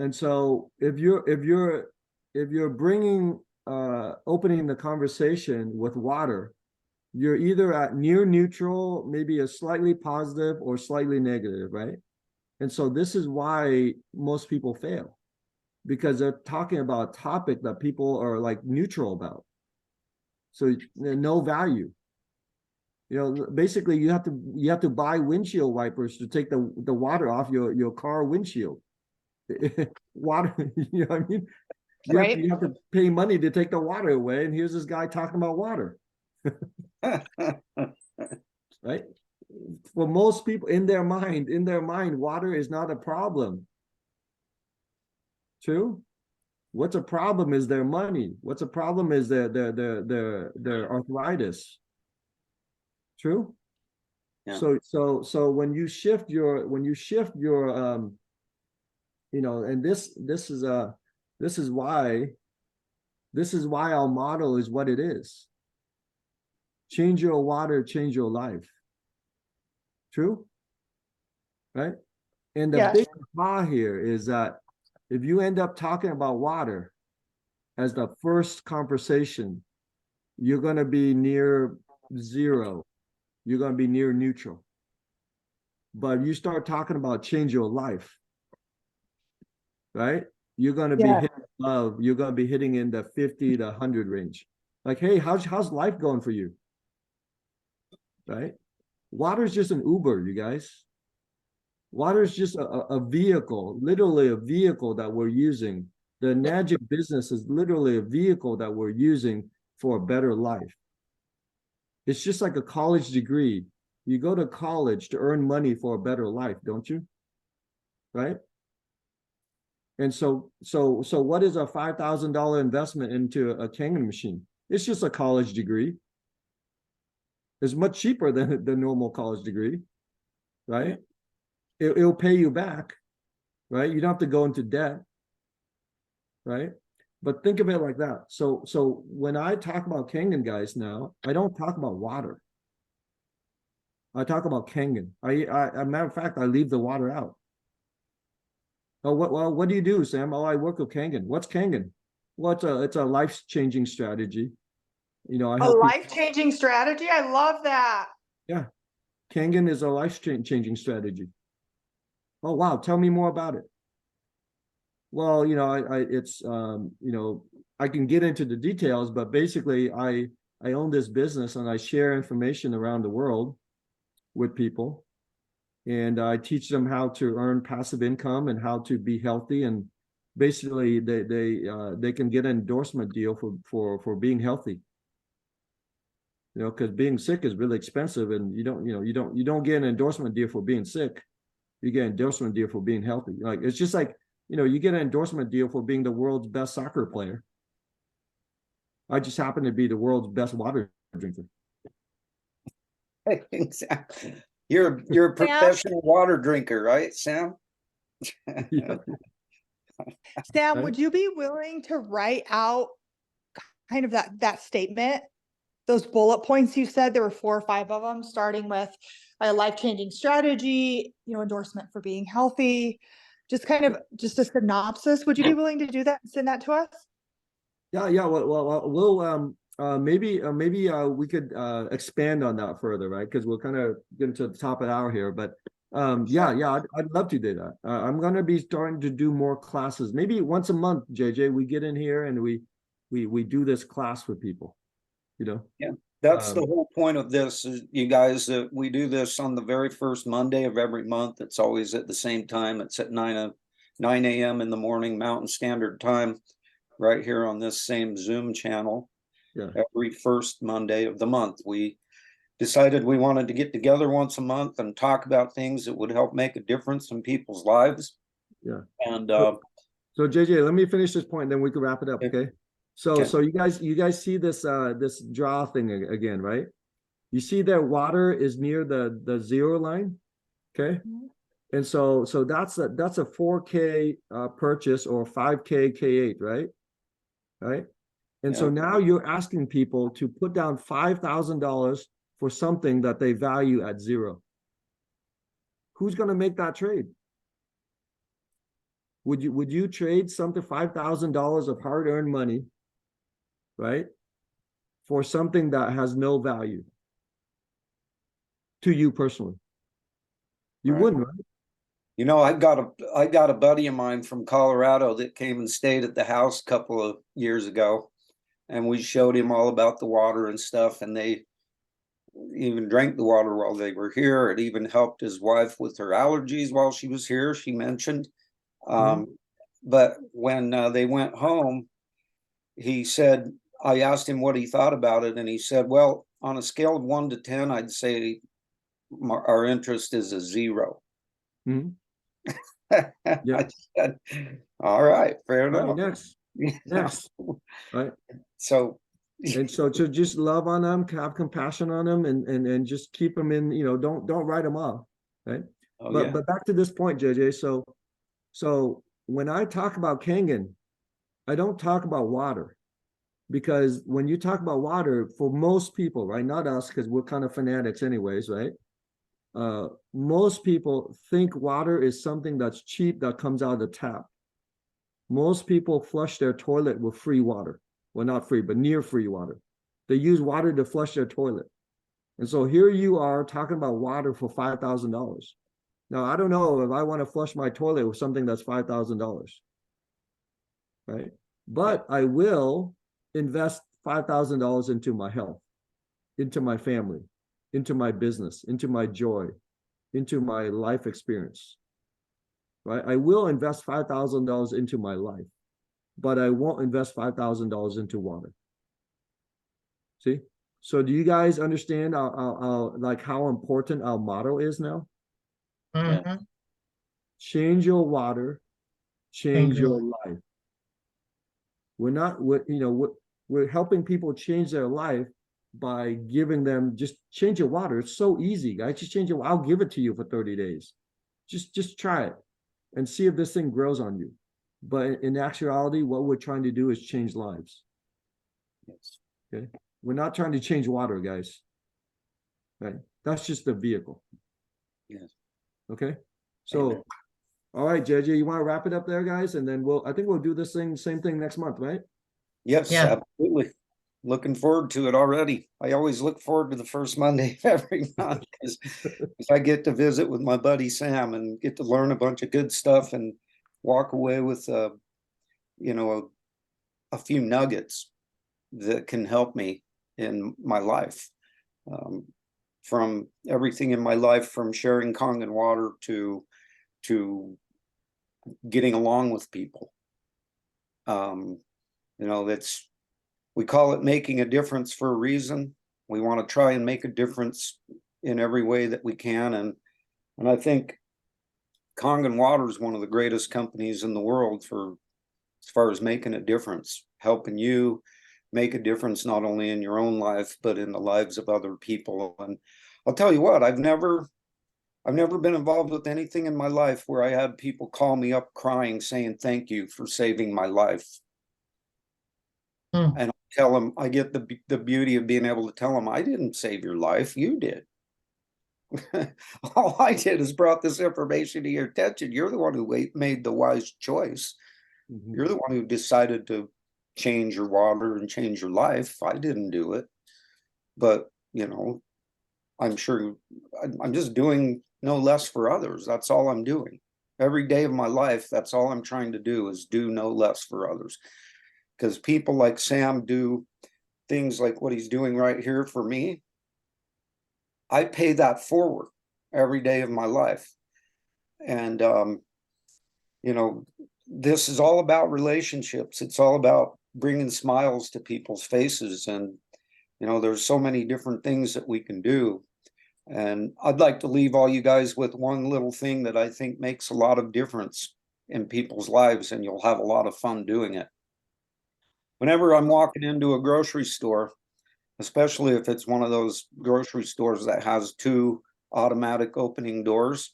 if you're bringing opening the conversation with water, you're either at near neutral, maybe a slightly positive or slightly negative, right? And so this is why most people fail, because they're talking about a topic that people are like neutral about. So no value. You know, basically you have to buy windshield wipers to take the water off your car windshield. Water, you know what I mean? Right. You have to pay money to take the water away, and here's this guy talking about water. Right? For most people, in their mind, water is not a problem. True? What's a problem is their money. What's a problem is their arthritis. True? Yeah. So when you shift your you know, and this is why our model is what it is. Change your water, change your life. True? Right? And the Yes. big aha here is that if you end up talking about water as the first conversation, you're going to be near zero. You're going to be near neutral. But if you start talking about change your life, right? You're going to be hitting love. You're going to be hitting in the 50 to 100 range. Like, hey, how's life going for you? Right? Water is just an Uber, you guys. Water is just a vehicle, literally a vehicle that we're using. The magic business is literally a vehicle that we're using for a better life. It's just like a college degree. You go to college to earn money for a better life, don't you? Right? And so what is a $5,000 investment into a Kangen machine? It's just a college degree. It's much cheaper than the normal college degree, right? It'll pay you back, right? You don't have to go into debt, right? But think of it like that. So when I talk about Kangen, guys, now, I don't talk about water. I talk about Kangen. As a matter of fact, I leave the water out. Oh, what do you do, Sam? Oh, I work with Kangen. What's Kangen? Well, it's a life-changing strategy. You know, I A help people. life-changing strategy. I love that. Yeah, Kangen is a life-changing strategy. Oh, wow. Tell me more about it. Well, you know, it's you know, I can get into the details, but basically I own this business and I share information around the world with people. And I teach them how to earn passive income and how to be healthy. And basically they can get an endorsement deal for being healthy. You know, because being sick is really expensive, and you don't get an endorsement deal for being sick. You get an endorsement deal for being healthy. Like, it's just like, you know, you get an endorsement deal for being the world's best soccer player. I just happen to be the world's best water drinker. Exactly. You're a professional water drinker, right, Sam? Yeah. Sam, Right? would you be willing to write out kind of that statement? Those bullet points you said, there were 4 or 5 of them, starting with a life-changing strategy, you know, endorsement for being healthy, just kind of just a synopsis. Would you be willing to do that and send that to us? Yeah. Well, we'll maybe we could expand on that further, right? Because we're kind of getting to the top of the hour here, but yeah, I'd love to do that. I'm going to be starting to do more classes, maybe once a month. JJ, we get in here and we do this class with people, you know. Yeah, that's the whole point of this, is, you guys, that we do this on the very first Monday of every month. It's always at the same time. It's at 9 a.m. in the morning Mountain Standard Time, right here on this same Zoom channel. Yeah. Every first Monday of the month. We decided we wanted to get together once a month and talk about things that would help make a difference in people's lives. Yeah. And so JJ, let me finish this point, then we can wrap it up. Okay. So okay. you guys see this this draw thing again, right? You see that water is near the 0 line. Okay. And so that's a 4K purchase, or 5K K8, right? right? And so Yeah. now you're asking people to put down $5,000 for something that they value at zero. Who's going to make that trade? Would you trade something $5,000 of hard-earned money, right, for something that has no value to you personally? You Right. wouldn't, right? You know, I got a buddy of mine from Colorado that came and stayed at the house a couple of years ago, and we showed him all about the water and stuff, and they even drank the water while they were here. It even helped his wife with her allergies while she was here, she mentioned. But when they went home, he said, I asked him what he thought about it, and he said, well, on a scale of 1 to 10, I'd say our interest is a 0. Mhm. I Yeah. said, all right, fair Right, enough. next. Yeah. Next. Right. So And so to just love on them, have compassion on them, and just keep them in, don't write them off, right? oh, But yeah. but back to this point, JJ. So when I talk about Kangen, I don't talk about water, because when you talk about water, for most people, right, not us, because we're kind of fanatics anyways, right? Most people think water is something that's cheap that comes out of the tap. Most people flush their toilet with free water. Well, not free, but near free water. They use water to flush their toilet. And so here you are talking about water for $5,000. Now, I don't know if I want to flush my toilet with something that's $5,000, right? But I will invest $5,000 into my health, into my family, into my business, into my joy, into my life experience, right? I will invest $5,000 into my life, but I won't invest $5,000 into water. See? So do you guys understand how important our motto is now? Mhm. Change your water, change your life. We're helping people change their life by giving them, just change your water. It's so easy, guys. Just change it. I'll give it to you for 30 days. Just try it and see if this thing grows on you. But in actuality, what we're trying to do is change lives. Yes. Okay. We're not trying to change water, guys. Right. That's just the vehicle. Yes. Okay. So, Amen. all right, JJ, you want to wrap it up there, guys? And then I think we'll do this same thing next month, right? Yes, Yeah. absolutely. Looking forward to it already. I always look forward to the first Monday of every month because I get to visit with my buddy Sam and get to learn a bunch of good stuff and walk away with a few nuggets that can help me in my life. From everything in my life, from sharing Kangen water to getting along with people. We call it making a difference for a reason. We want to try and make a difference in every way that we can. And I think Kangen Water is one of the greatest companies in the world as far as making a difference, helping you make a difference, not only in your own life, but in the lives of other people. And I'll tell you what, I've never been involved with anything in my life where I had people call me up crying, saying, thank you for saving my life. And I tell them, I get the beauty of being able to tell them, I didn't save your life, you did. All I did is brought this information to your attention. You're the one who made the wise choice. You're the one who decided to change your water and change your life. I didn't do it. But, I'm sure I'm just doing no less for others. That's all I'm doing. Every day of my life, that's all I'm trying to do is do no less for others. Because people like Sam do things like what he's doing right here for me. I pay that forward every day of my life. And, this is all about relationships. It's all about bringing smiles to people's faces. And, there's so many different things that we can do. And I'd like to leave all you guys with one little thing that I think makes a lot of difference in people's lives, and you'll have a lot of fun doing it. Whenever I'm walking into a grocery store, especially if it's one of those grocery stores that has 2 automatic opening doors,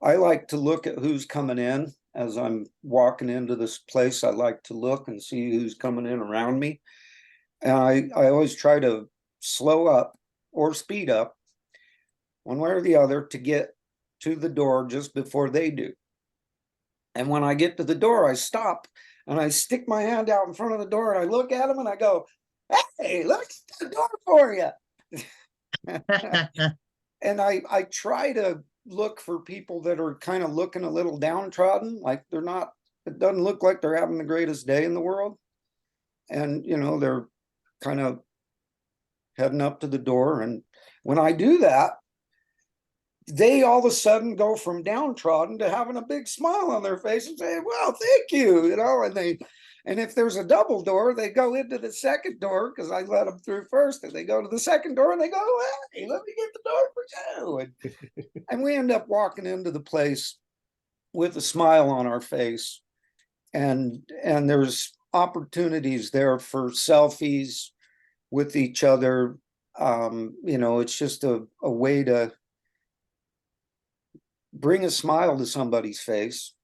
I like to look at who's coming in as I'm walking into this place, I like to look and see who's coming in around me. And I always try to slow up or speed up, one way or the other, to get to the door just before they do. And when I get to the door, I stop and I stick my hand out in front of the door and I look at them and I go, "Hey, look at the door for you." And I try to look for people that are kind of looking a little downtrodden, like they're not, it doesn't look like they're having the greatest day in the world. And, you know, they're kind of heading up to the door. And when I do that, they all of a sudden go from downtrodden to having a big smile on their face and say, "Well, thank you," you know, and if there's a double door, they go into the second door because I let them through first, and they go to the second door and they go, "Hey, let me get the door for you." And we end up walking into the place with a smile on our face. And there's opportunities there for selfies with each other. You know, it's just a way to bring a smile to somebody's face.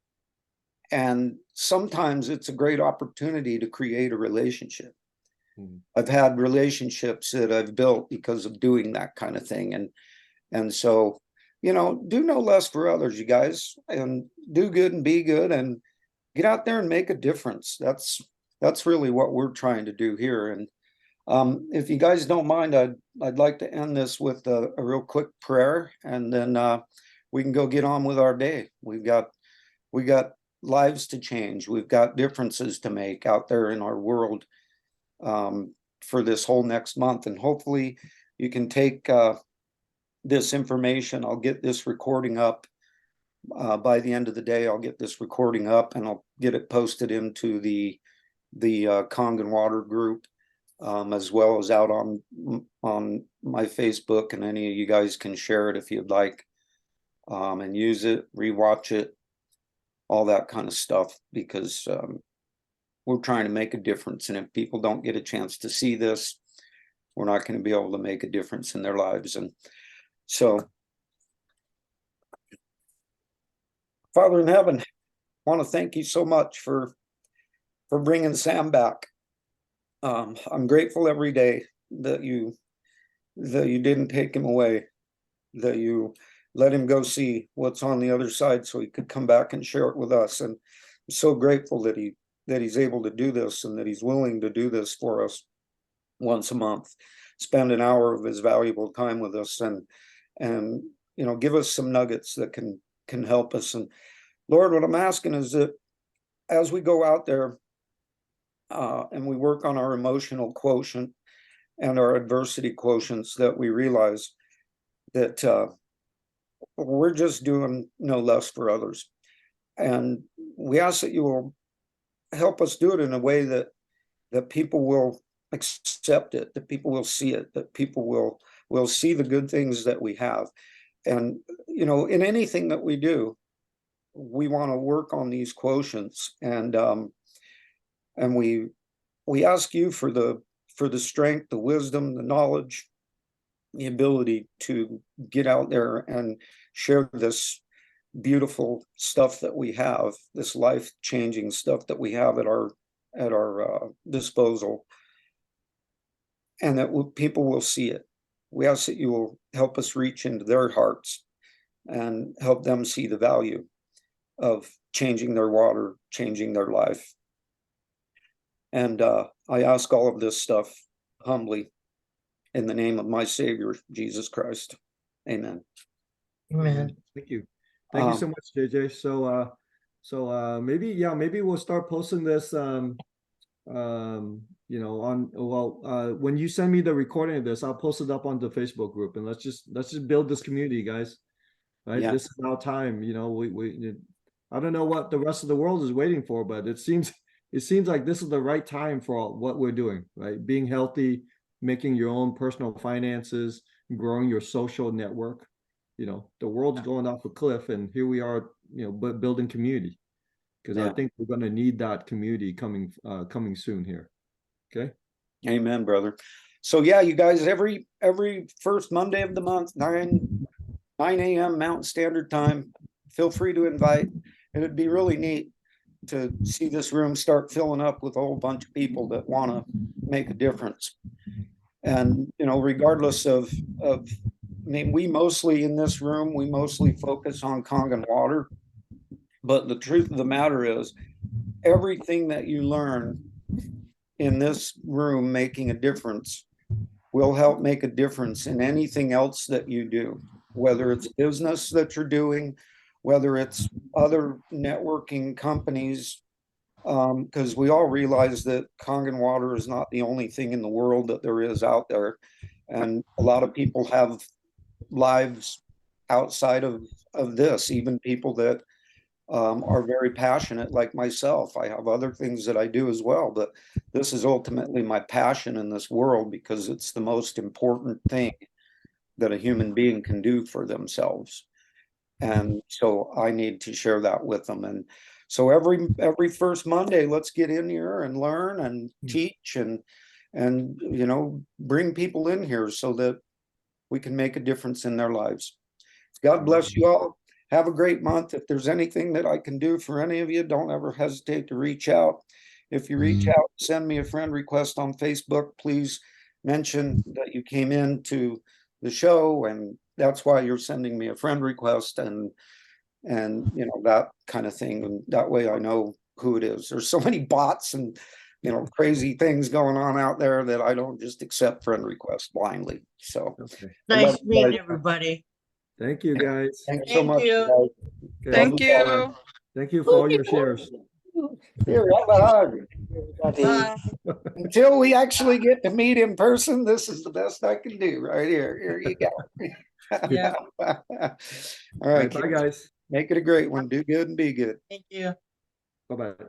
And sometimes it's a great opportunity to create a relationship. I've had relationships that I've built because of doing that kind of thing. And so, you know, do no less for others, you guys, and do good and be good and get out there and make a difference. That's really what we're trying to do here. And if you guys don't mind, I'd like to end this with a real quick prayer, and then we can go get on with our day. We got lives to change. We've got differences to make out there in our world for this whole next month. And hopefully you can take this information. I'll get this recording up by the end of the day. I'll get this recording up and I'll get it posted into the Kangen Water group, as well as out on my Facebook, and any of you guys can share it if you'd like, and use it, rewatch it, all that kind of stuff, because we're trying to make a difference. And if people don't get a chance to see this, we're not going to be able to make a difference in their lives. And so, Father in heaven, I want to thank you so much for bringing Sam back. I'm grateful every day that you didn't take him away, that you let him go see what's on the other side so he could come back and share it with us. And I'm so grateful that he's able to do this, and that he's willing to do this for us once a month, spend an hour of his valuable time with us, and you know, give us some nuggets that can help us. And Lord, what I'm asking is that as we go out there and we work on our emotional quotient and our adversity quotients, that we realize that we're just doing no less for others. And we ask that you will help us do it in a way that people will accept it, that people will see it, that people will see the good things that we have. And, you know, in anything that we do, we want to work on these quotients. And we ask you for the strength, the wisdom, the knowledge, the ability to get out there and share this beautiful stuff that we have, this life-changing stuff that we have at our disposal, and that people will see it. We ask that you will help us reach into their hearts and help them see the value of changing their water, changing their life. And I ask all of this stuff humbly in the name of my Savior, Jesus Christ. Amen. Amen. Thank you. Thank you so much, JJ. So maybe we'll start posting this you know, when you send me the recording of this, I'll post it up on the Facebook group, and let's just build this community, guys. Right? Yeah. This is our time. You know, I don't know what the rest of the world is waiting for, but it seems like this is the right time for what we're doing, right? Being healthy, making your own personal finances, growing your social network. You know, the world's going off a cliff, and here we are, you know, but building community, because I think we're going to need that community coming soon here. Okay. Amen, brother. So yeah, you guys, every first Monday of the month, 9 a.m. Mountain Standard Time, feel free to invite it'd be really neat to see this room start filling up with a whole bunch of people that want to make a difference. And, you know, regardless of, I mean, we mostly in this room, we mostly focus on Kangen water. But the truth of the matter is, everything that you learn in this room making a difference will help make a difference in anything else that you do, whether it's business that you're doing, whether it's other networking companies, because we all realize that Kangen water is not the only thing in the world that there is out there. And a lot of people have lives outside of this, even people that are very passionate like myself. I have other things that I do as well, but this is ultimately my passion in this world because it's the most important thing that a human being can do for themselves. And so I need to share that with them. And so every first Monday, let's get in here and learn and teach and you know, bring people in here so that we can make a difference in their lives. God bless you all. Have a great month. If there's anything that I can do for any of you, don't ever hesitate to reach out. If you reach out, send me a friend request on Facebook. Please mention that you came into the show, and that's why you're sending me a friend request, and you know, that kind of thing. And that way I know who it is. There's so many bots and, you know, crazy things going on out there that I don't just accept friend requests blindly. So Okay. Nice meeting everybody. Thank you, guys. thanks so Thank much. you. guys. Okay. Thank you. Thank you for all your shares. Here, have a hug. Bye. Until we actually get to meet in person, this is the best I can do right here. Here you go. Yeah. All All right, right, bye, kids. guys. Make it a great one. Do good and be good. Thank you. Bye-bye.